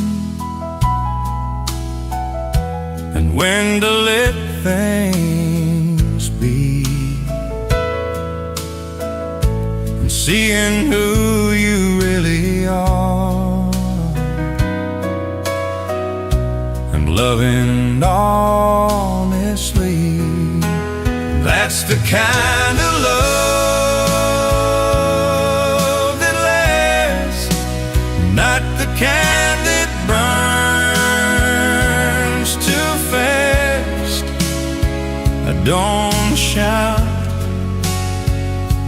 Speaker 2: and when to let things be, and seeing who you really are, and loving honestly. That's the kind of love that lasts, not the kind that burns too fast. I don't shout,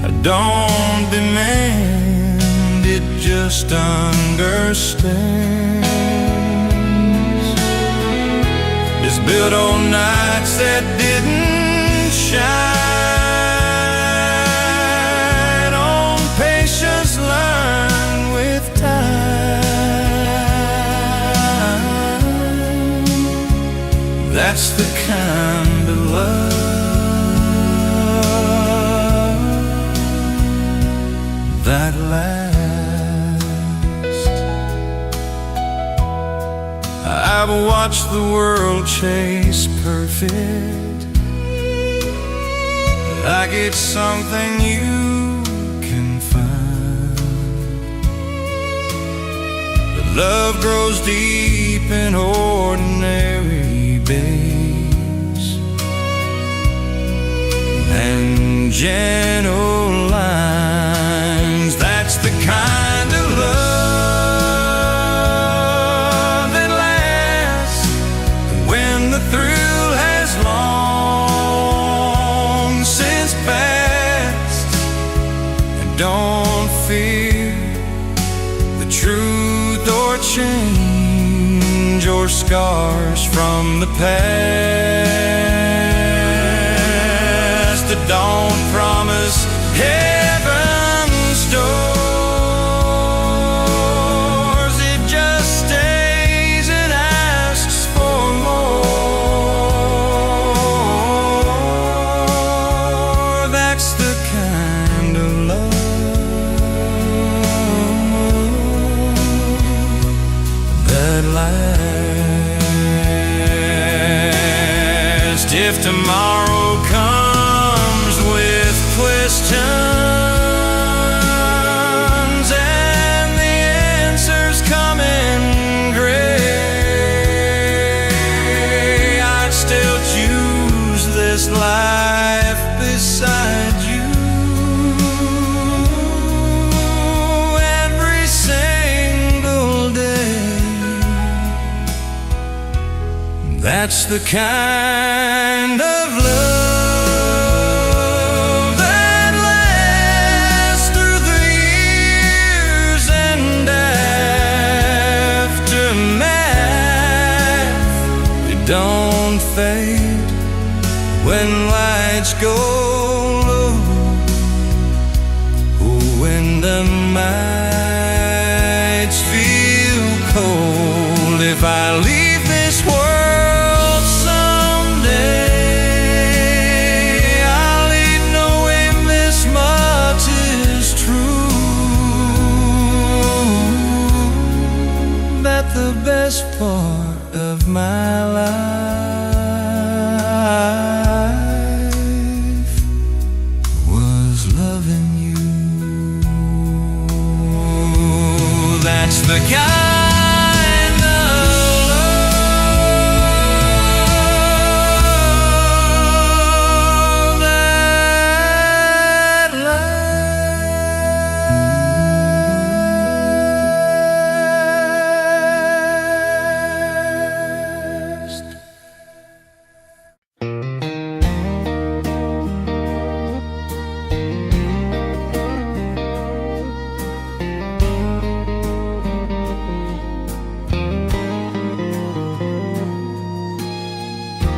Speaker 2: I don't demand, it just understands. It's built on nights that didn't shine, the kind of love that lasts. I've watched the world chase perfect, like it's something you can find. But love grows deep in ordinary bays and gentle lines. That's the kind of love that lasts when the thrill has long since passed. And don't fear the truth or change or scars from the past that don't promise heaven's doors. It just stays and asks for more. That's the kind of love that lasts. If tomorrow comes with questions and the answers come in gray, I'd still choose this life beside you every single day. That's the kind of love that lasts through the years and aftermath. They don't fade when lights go low, or when the nights feel cold. If I leave this world someday, I'll leave knowing this much is true, that the best part of my life was loving you. That's the kind of love that lasts.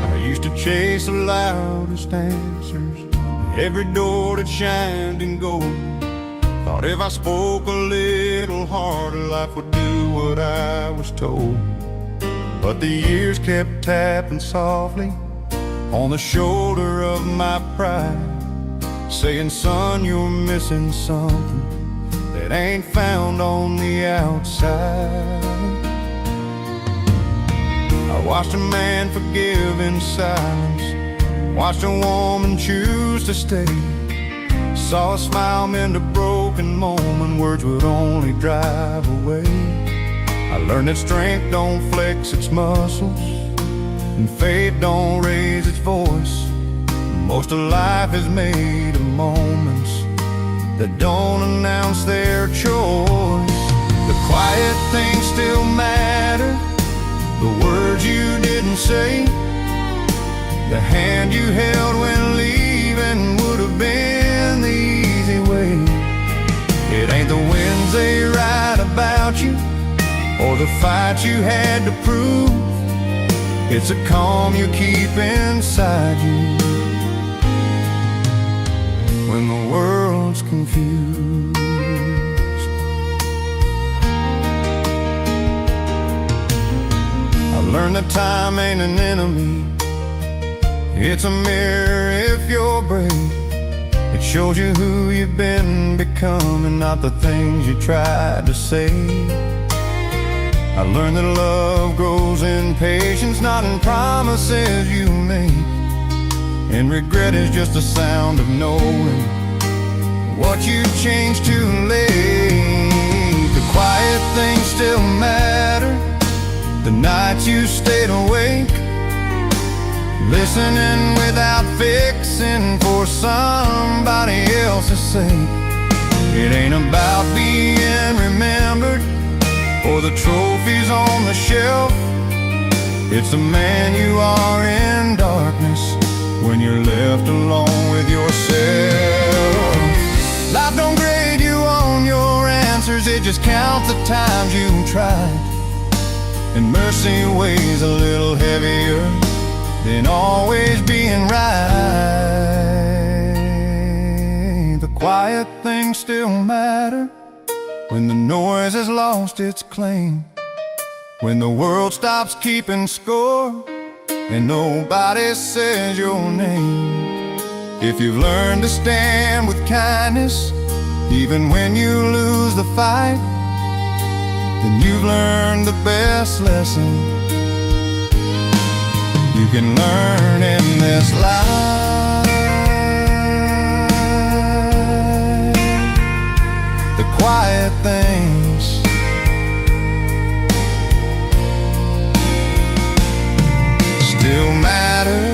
Speaker 1: I used to chase the loudest answers, every door that shined in gold. Thought if I spoke a little harder, life would do what I was told. But the years kept tapping softly on the shoulder of my pride, saying, son, you're missing something that ain't found on the outside. I watched a man forgive in silence, watched a woman choose to stay, saw a smile mend a broken moment, words would only drive away. I learned that strength don't flex its muscles, and faith don't raise its voice. Most of life is made of moments that don't announce their choice. The quiet things still matter, the words you didn't say, the hand you held when leaving would have been the easy way. It ain't the winds they write about you, or the fights you had to prove. It's a calm you keep inside you when the world's confused. I learned that time ain't an enemy, It's a mirror if you're brave. It shows you who you've been becoming, not the things you tried to say. I learned that love grows in patience, not in promises you make. And regret is just the sound of knowing what you changed too late. The quiet things still matter, the nights you stayed awake, listening without fixing for somebody else's sake. It ain't about being remembered or the trophies on the shelf. It's the man you are in darkness when you're left alone with yourself. Life don't grade you on your answers, it just counts the times you tried. And mercy weighs a little heavier than always being right. The quiet things still matter when the noise has lost its claim, when the world stops keeping score and nobody says your name. If you've learned to stand with kindness even when you lose the fight, then you've learned the best lesson you can learn in this life. The quiet things still matter.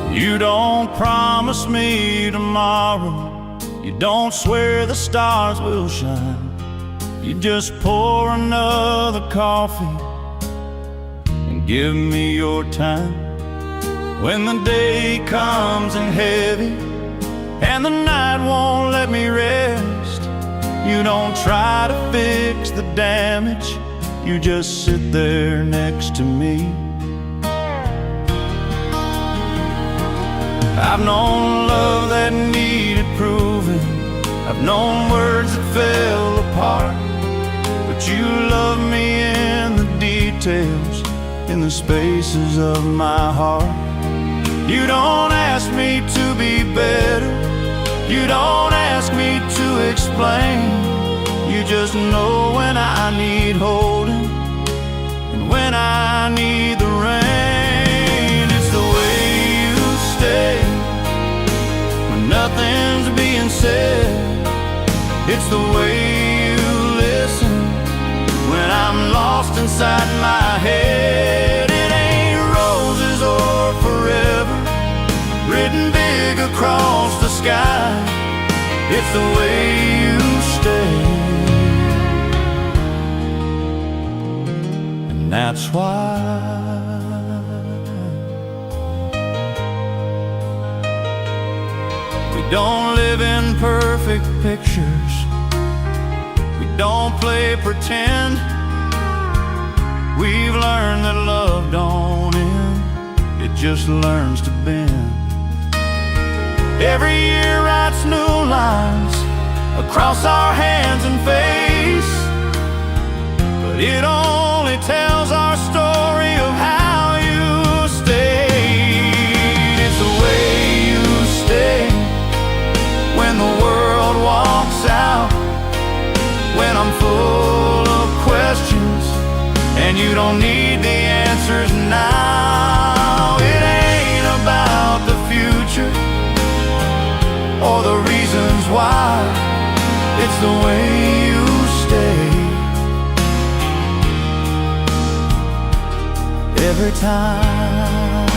Speaker 2: You don't promise me tomorrow, you don't swear the stars will shine. You just pour another coffee and give me your time. When the day comes in heavy and the night won't let me rest, you don't try to fix the damage, you just sit there next to me. I've known love that needed proving, I've known words that fell apart, but you love me in the details, in the spaces of my heart. You don't ask me to be better, you don't ask me to explain. You just know when I need holding and when I need the rain. It's the way you stay when nothing's being said, it's the way you listen when I'm lost inside my head. It ain't roses or forever written big across the sky, it's the way you stay. And that's why we don't live in perfect pictures, we don't play pretend. We've learned that love don't end, it just learns to bend. Every year writes new lines across our hands and face, but it only tells our story of how you stayed. It's the way you stay when the world walks out, when I'm full of questions and you don't need the answers now. It ain't about the future or the reasons why, it's the way you stay. Every time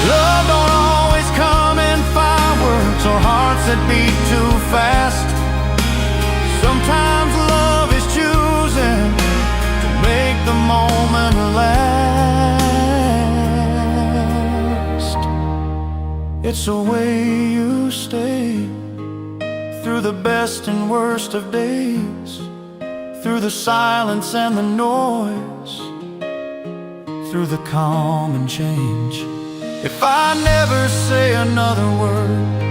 Speaker 2: love don't always come in fireworks or hearts that beat too fast. Sometimes It's the way you stay through the best and worst of days, through the silence and the noise, through the calm and change. If I never say another word,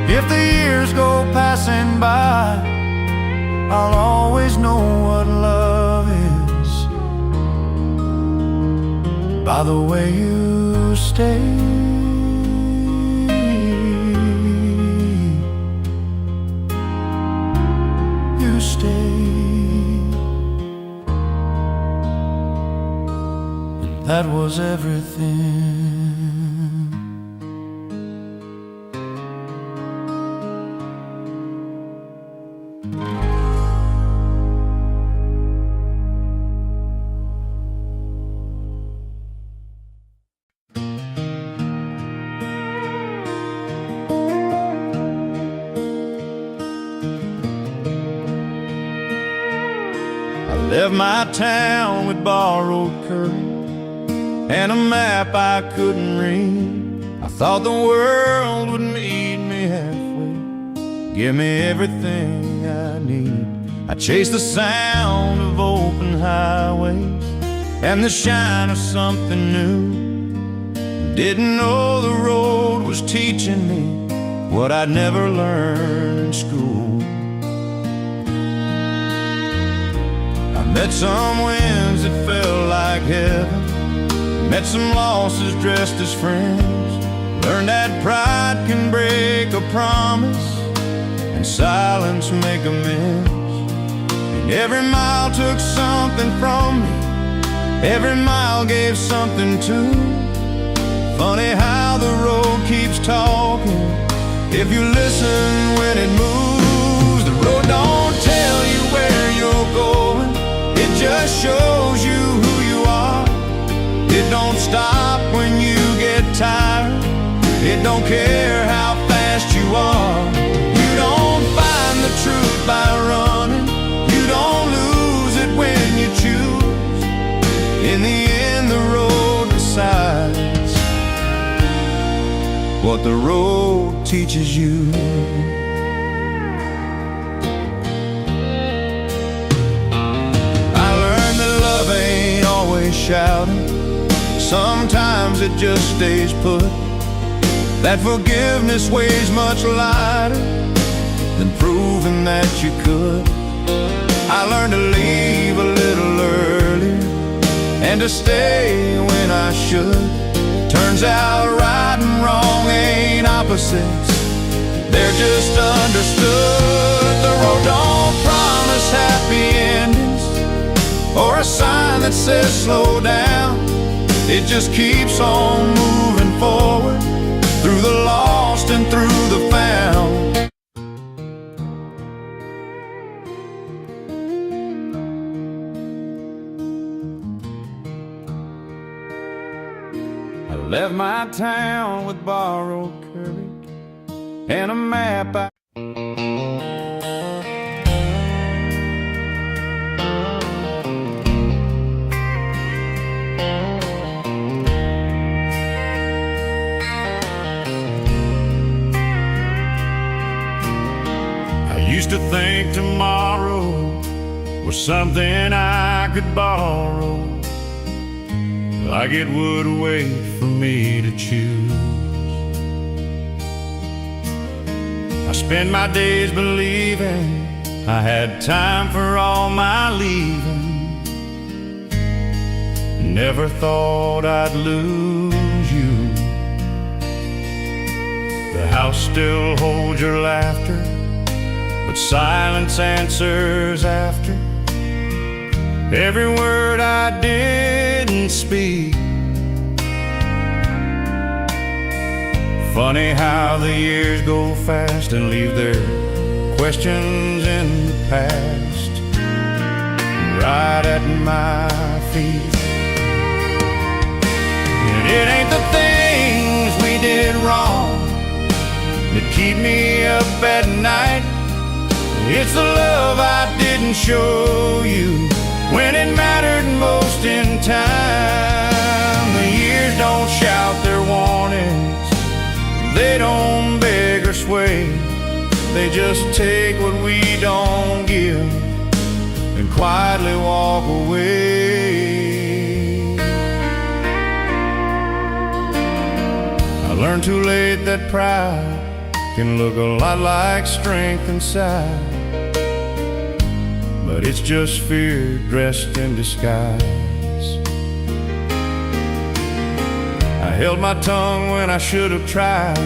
Speaker 2: if the years go passing by, I'll always know what love is by the way you stay. You stay. And that was everything. Left my town with borrowed courage and a map I couldn't read. I thought the world would meet me halfway, give me everything I need. I chased the sound of open highways and the shine of something new. Didn't know the road was teaching me what I'd never learned in school. Met some winds that felt like heaven, met some losses dressed as friends. Learned that pride can break a promise and silence make amends. And every mile took something from me, every mile gave something too. Funny how the road keeps talking if you listen when it moves. The road don't tell you where you're going, it just shows you who you are. It don't stop when you get tired, it don't care how fast you are. You don't find the truth by running, you don't lose it when you choose. In the end the road decides what the road teaches you. Shouting, sometimes it just stays put. That forgiveness weighs much lighter than proving that you could. I learned to leave a little earlier and to stay when I should. Turns out right and wrong ain't opposites, they're just understood. The road don't promise happy endings or a sign that says slow down. It just keeps on moving forward through the lost and through the found. I left my town with borrowed courage and a map used to think tomorrow was something I could borrow, like it would wait for me to choose. I spend my days believing I had time for all my leaving. Never thought I'd lose you. The house still holds your laughter, but silence answers after every word I didn't speak. Funny how the years go fast and leave their questions in the past, right at my feet. And it ain't the things we did wrong that keep me up at night, it's the love I didn't show you when it mattered most in time. The years don't shout their warnings, they they just take what we don't give and quietly walk away. I learned too late that pride can look a lot like strength inside, but it's just fear dressed in disguise. I held my tongue when I should have tried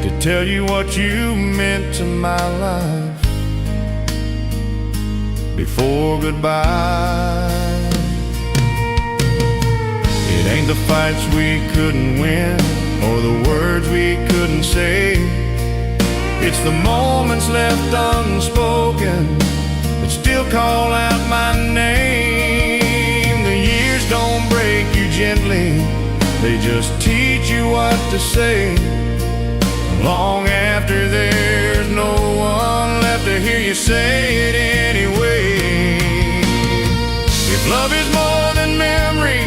Speaker 2: to tell you what you meant to my life before goodbye. It ain't the fights we couldn't win or the words we couldn't say. It's the moments left unspoken that still call out my name. The years don't break you gently, they just teach you what to say. Long after there's no one left to hear you say it anyway. If love is more than memory,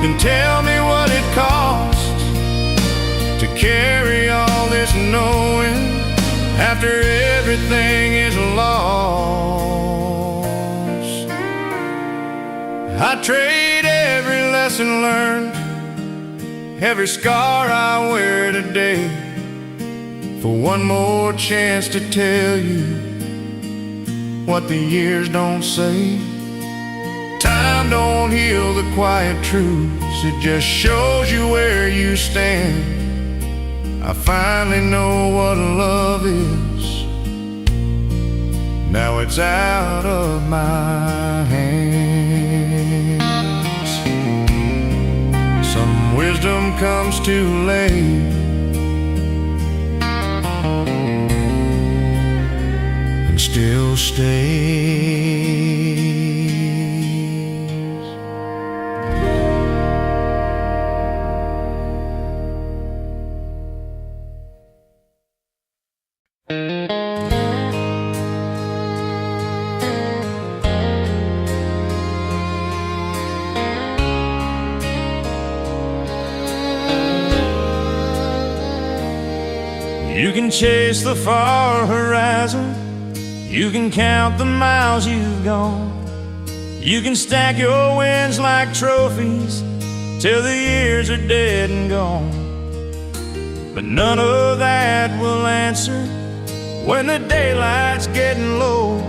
Speaker 2: then tell me what it costs to carry all this knowing after everything is lost. I trade every lesson learned, every scar I wear today, for one more chance to tell you what the years don't say. Time don't heal the quiet truths, it just shows you where you stand. I finally know what love is, now it's out of my hands. Some wisdom comes too late, and still stays.
Speaker 3: You can chase the far horizon, you can count the miles you've gone, you can stack your wins like trophies till the years are dead and gone. But none of that will answer when the daylight's getting low.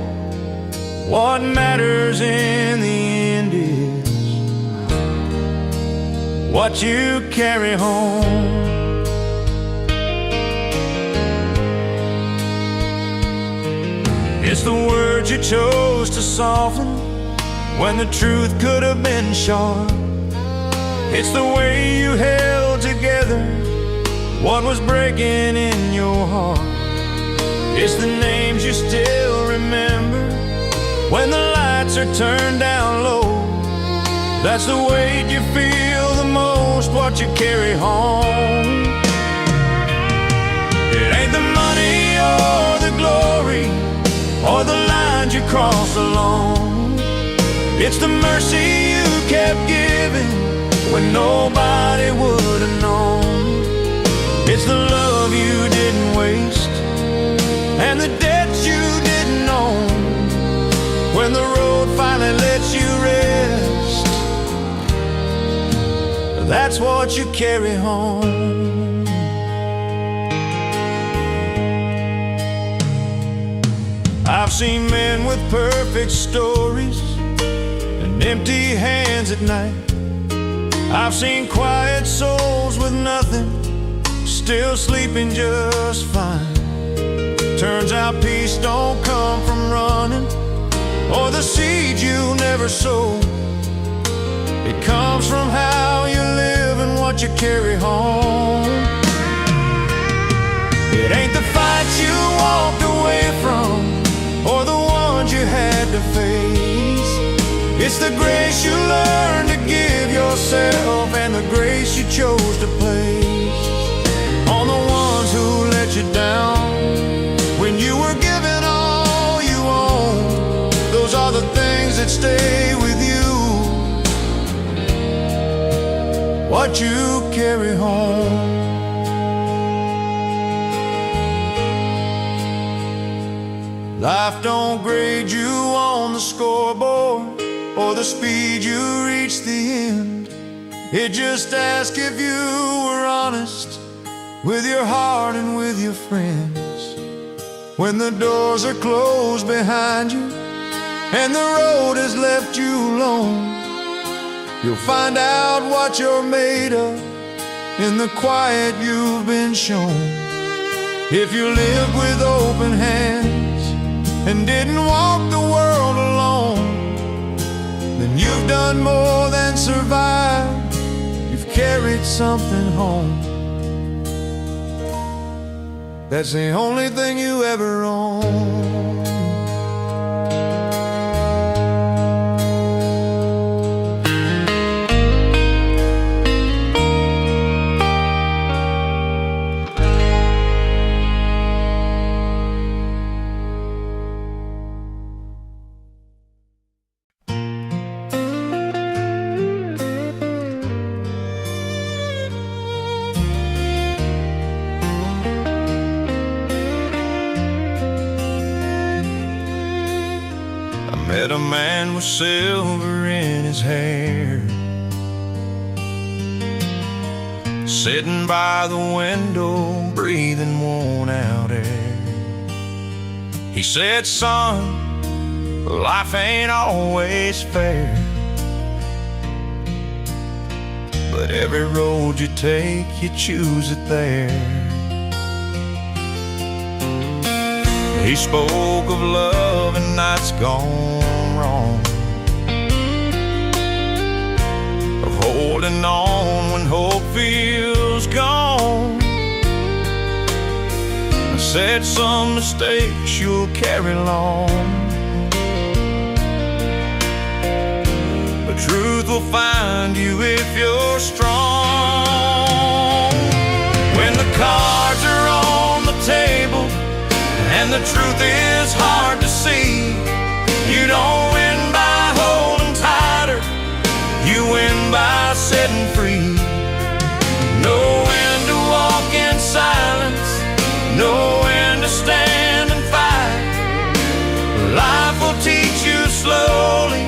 Speaker 3: What matters in the end is what you carry home. It's the words you chose to soften when the truth could have been sharp. It's the way you held together what was breaking in your heart. It's the names you still remember when the lights are turned down low. That's the weight you feel the most, what you carry home. It ain't the money or the glory or the lines you cross alone. It's the mercy you kept giving when nobody would have known. It's the love you didn't waste and the debts you didn't own. When the road finally lets you rest, that's what you carry home. I've seen men with perfect stories and empty hands at night. I've seen quiet souls with nothing, still sleeping just fine. Turns out peace don't come from running or the seed you never sowed. It comes from how you live and what you carry home. It ain't the fights you walked away from or the ones you had to face. It's the grace you learned to give yourself and the grace you chose to place on the ones who let you down when you were given all you own. Those are the things that stay with you, what you carry home. Life don't grade you on the scoreboard or the speed you reach the end. It just asks if you were honest with your heart and with your friends. When the doors are closed behind you and the road has left you alone, you'll find out what you're made of in the quiet you've been shown. If you lived with open hands and didn't walk the world alone, then you've done more than survive. You've carried something home. That's the only thing you ever own. Met a man with silver in his hair, sitting by the window, breathing worn out air. He said, son, life ain't always fair, but every road you take, you choose it there. He spoke of love and nights gone wrong, of holding on when hope feels gone. I said some mistakes you'll carry long, but truth will find you if you're strong. When the cards are on the table and the truth is hard to see, you don't win by holding tighter, you win by setting free. Know when to walk in silence, know when to stand and fight. Life will teach you slowly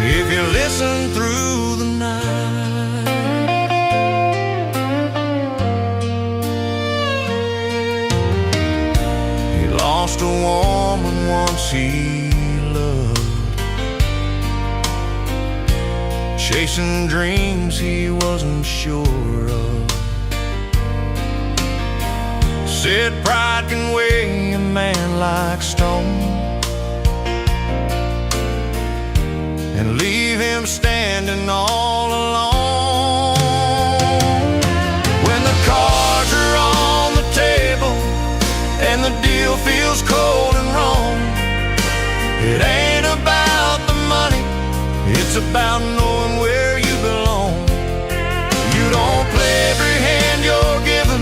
Speaker 3: if you listen through the night. Lost a woman once he loved, chasing dreams he wasn't sure of. Said pride can weigh a man like stone and leave him standing all alone. When the cards are on the table and the deal feels cold and wrong, it ain't about the money, it's about knowing where you belong. You don't play every hand you're given,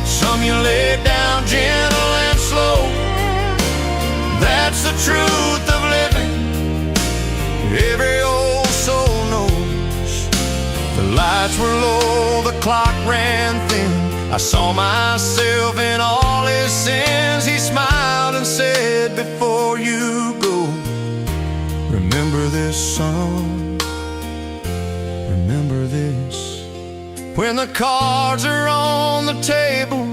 Speaker 3: some you lay down gentle and slow. That's the truth of living, every old soul knows. The lights were low, the clock ran thin, I saw myself in all his sins. He smiled and said, before you go, remember this, son, remember this. When the cards are on the table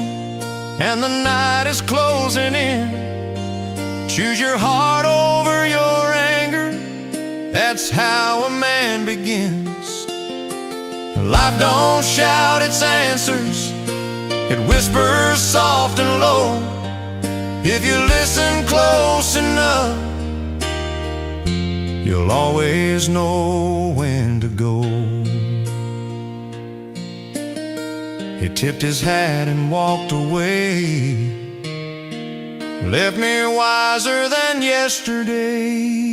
Speaker 3: and the night is closing in, choose your heart over your anger, that's how a man begins. Life don't shout its answers, it whispers soft and low. If you listen close enough, you'll always know when to go. He tipped his hat and walked away, left me wiser than yesterday.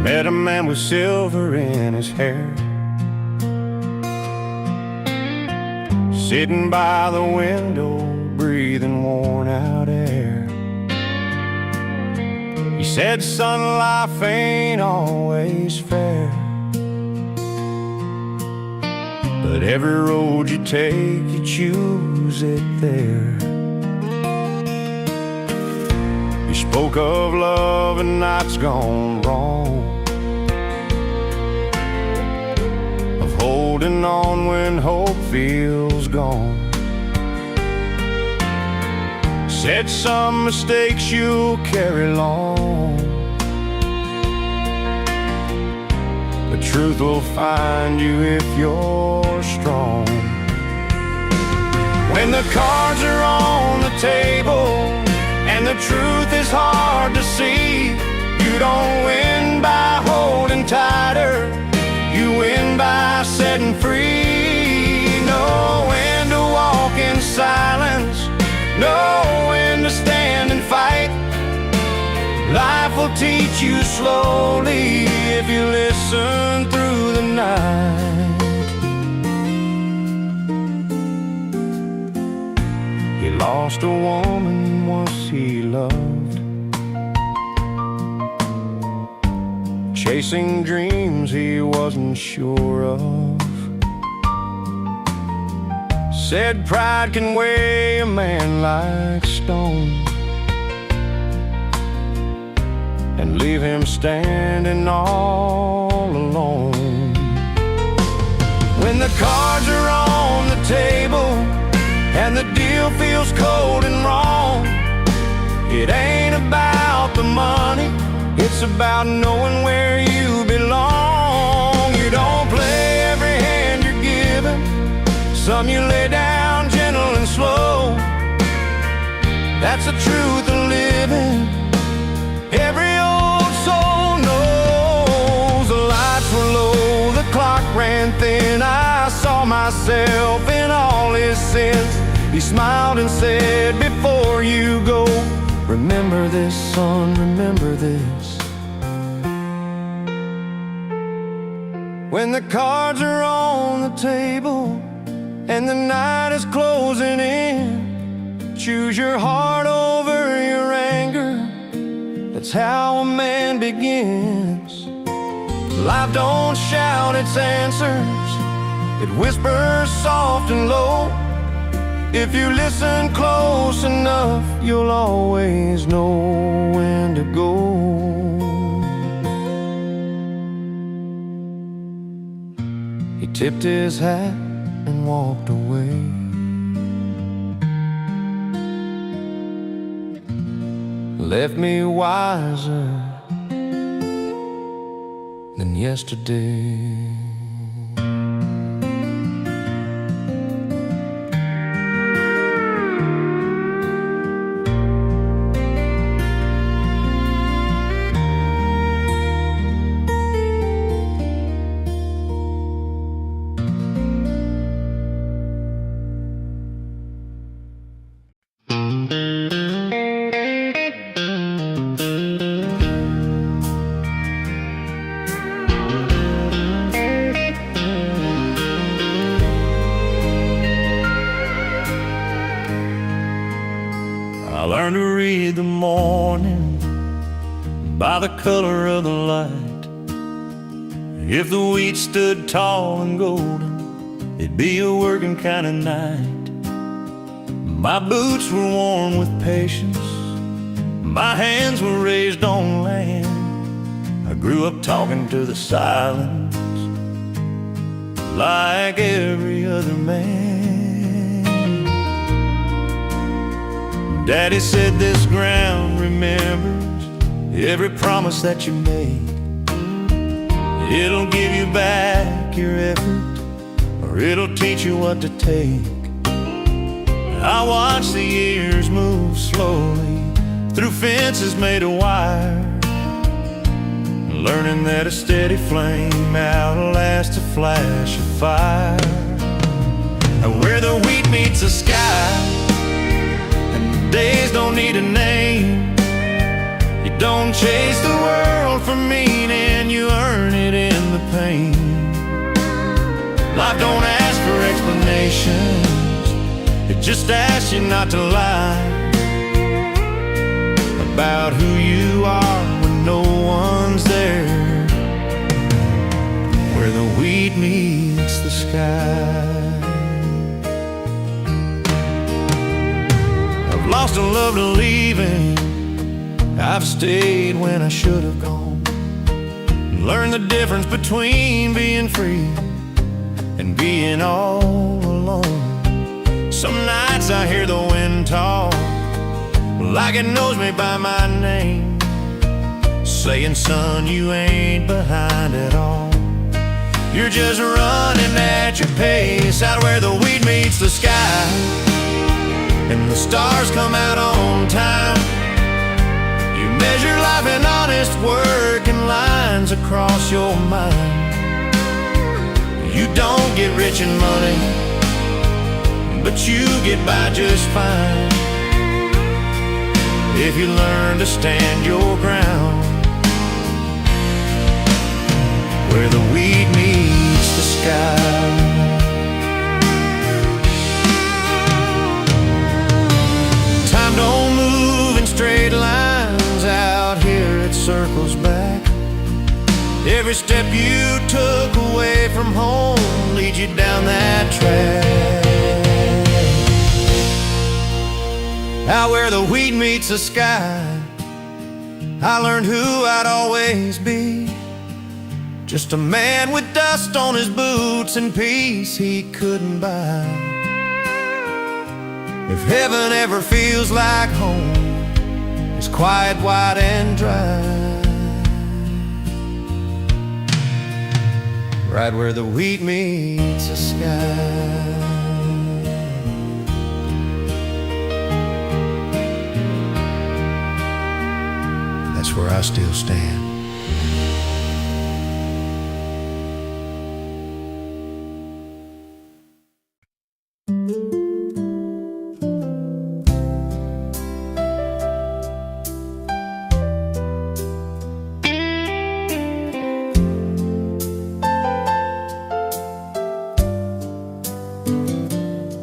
Speaker 1: met a man with silver in his hair, sitting by the window, breathing worn out air. He said, son, life ain't always fair, but every road you take, you choose it there. He spoke of love and nights gone wrong, of holding on when hope feels gone. Said some mistakes you'll carry long, but truth will find you if you're strong. When the cards are on the table and the truth is hard to see, you don't win by holding tighter, you win by setting free. Know when to walk in silence, know when to stand and fight. Life will teach you slowly if you listen through the night. He lost a woman once he loved, chasing dreams he wasn't sure of. Said pride can weigh a man like stone and leave him standing all alone. When the cards are on the table and the deal feels cold and wrong, it ain't about the money, it's about knowing where you belong. You don't play every hand you're given, some you lay down gentle and slow. That's the truth of living. Every old soul knows. The lights were low, the clock ran thin. I saw myself in all his sins. He smiled and said, before you go, remember this, son, remember this. When the cards are on the table and the night is closing in, choose your heart over your anger. That's how a man begins. Life don't shout its answers, it whispers soft and low. If you listen close enough, you'll always know when to go. He tipped his hat and walked away. Left me wiser than yesterday.
Speaker 2: Learn to read the morning by the color of the light. If the wheat stood tall and golden, it'd be a working kind of night. My boots were worn with patience, my hands were raised on land. I grew up talking to the silence like every other man. Daddy said this ground remembers every promise that you made. It'll give you back your effort, or it'll teach you what to take. I watched the years move slowly through fences made of wire, learning that a steady flame outlasts a flash of fire. And where the wheat meets the sky, days don't need a name. You Don't chase the world for meaning, you earn it in the pain. Life don't ask for explanations, it just asks you not to lie about who you are when no one's there. Where the weed meets the sky. I've lost a love to leaving, I've stayed when I should have gone. Learned the difference between being free and being all alone. Some nights I hear the wind talk like it knows me by my name, saying, son, you ain't behind at all. You're just running at your pace, out where the weed meets the sky and the stars come out on time. You measure life in honest work and lines across your mind. You don't get rich in money, but you get by just fine if you learn to stand your ground. Where the weed meets the sky. Time don't move in straight lines, out here it circles back. Every step you took away from home leads you down that track. Out where the weed meets the sky, I learned who I'd always be. Just a man with dust on his boots and peace he couldn't buy. If heaven ever feels like home, it's quiet, wide, and dry. Right where the wheat meets the sky. That's where I still stand.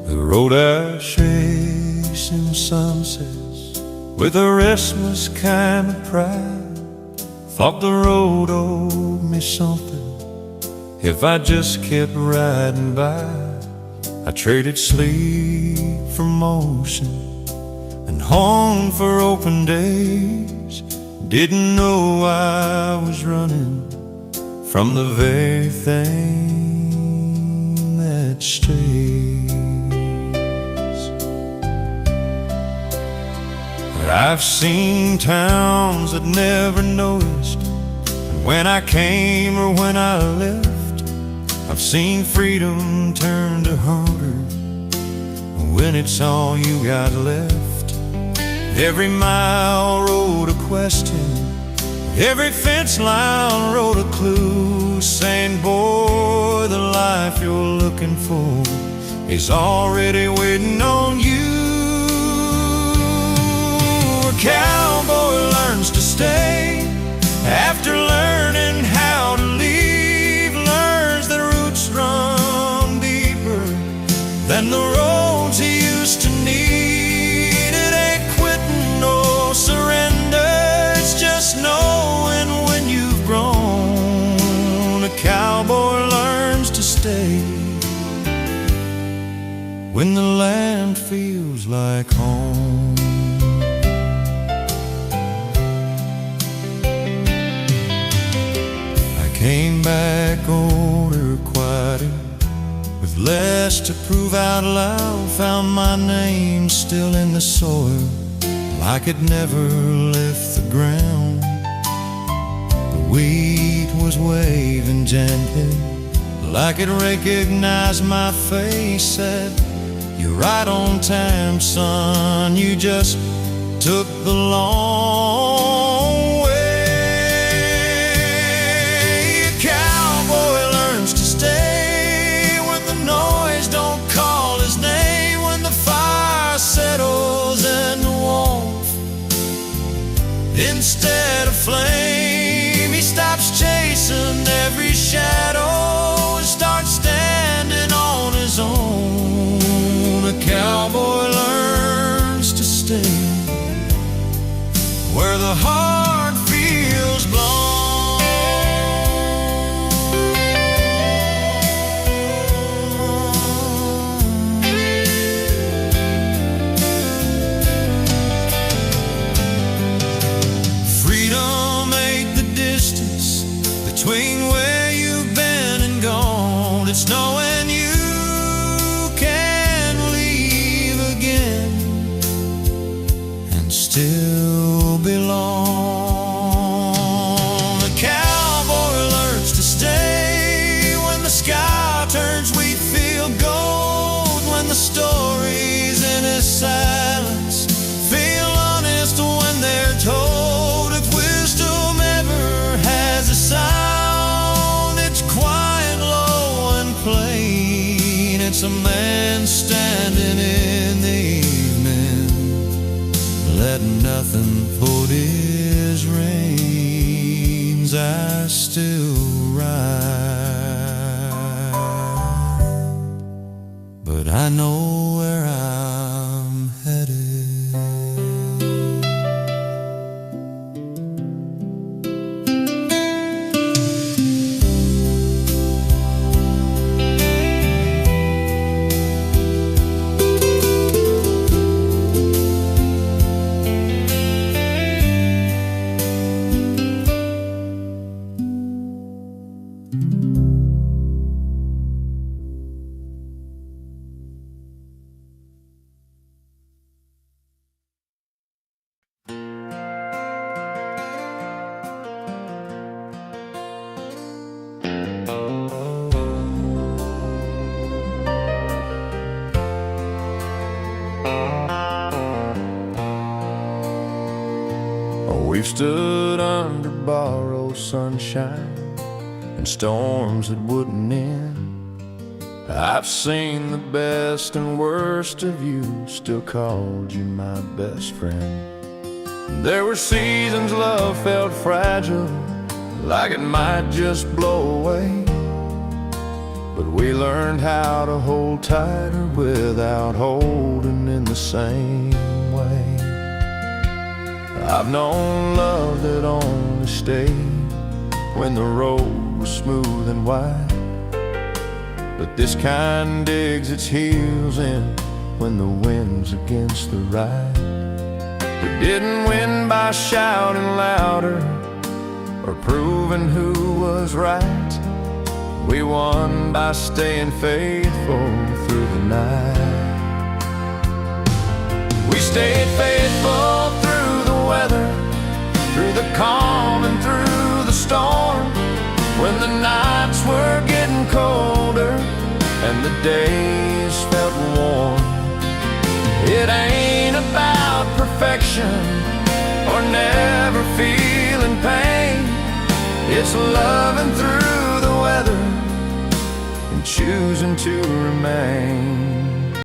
Speaker 3: The road I chase in sunsets with a restless kind of pride. Thought the road owed me something if I just kept riding by. I traded sleep for motion and hung for open days. Didn't know I was running from the very thing that stays. I've seen towns that never noticed when I came or when I left. I've seen freedom turn to hunger when it's all you got left. Every mile wrote a question, every fence line wrote a clue, saying, boy, the life you're looking for is already waiting on you. A cowboy learns to stay after learning how to leave, learns that roots run deeper than the roads he used to need. It ain't quitting or surrender, it's just knowing when you've grown. A cowboy learns to stay when the land feels like home. Came back older, quieter, with less to prove out loud. Found my name still in the soil, like it never left the ground. The wheat was waving gently, like it recognized my face. Said, you're right on time, son, you just took the long way. Settles and the warmth instead it's knowing you can leave again and still belong. The cowboy learns to stay when the sky turns wheat field gold, when the stories in his silence feel honest when they're told. If wisdom ever has a sound, it's quiet, low and plain. It's a man standing in the evening, letting nothing put his reins. I still ride, but I know where I'm headed.
Speaker 2: We've stood under borrowed sunshine and storms that wouldn't end. I've seen the best and worst of you, still called you my best friend. There were seasons love felt fragile, like it might just blow away, but we learned how to hold tighter without holding in the same way. I've known love that only stayed when the road was smooth and wide, but this kind digs its heels in when the wind's against the ride. We didn't win by shouting louder or proving who was right. We won by staying faithful through the night. We stayed faithful through the weather, through the calm and through the storm, when the nights were getting colder and the days felt warm. It ain't about perfection or never feeling pain. It's loving through the weather and choosing to remain.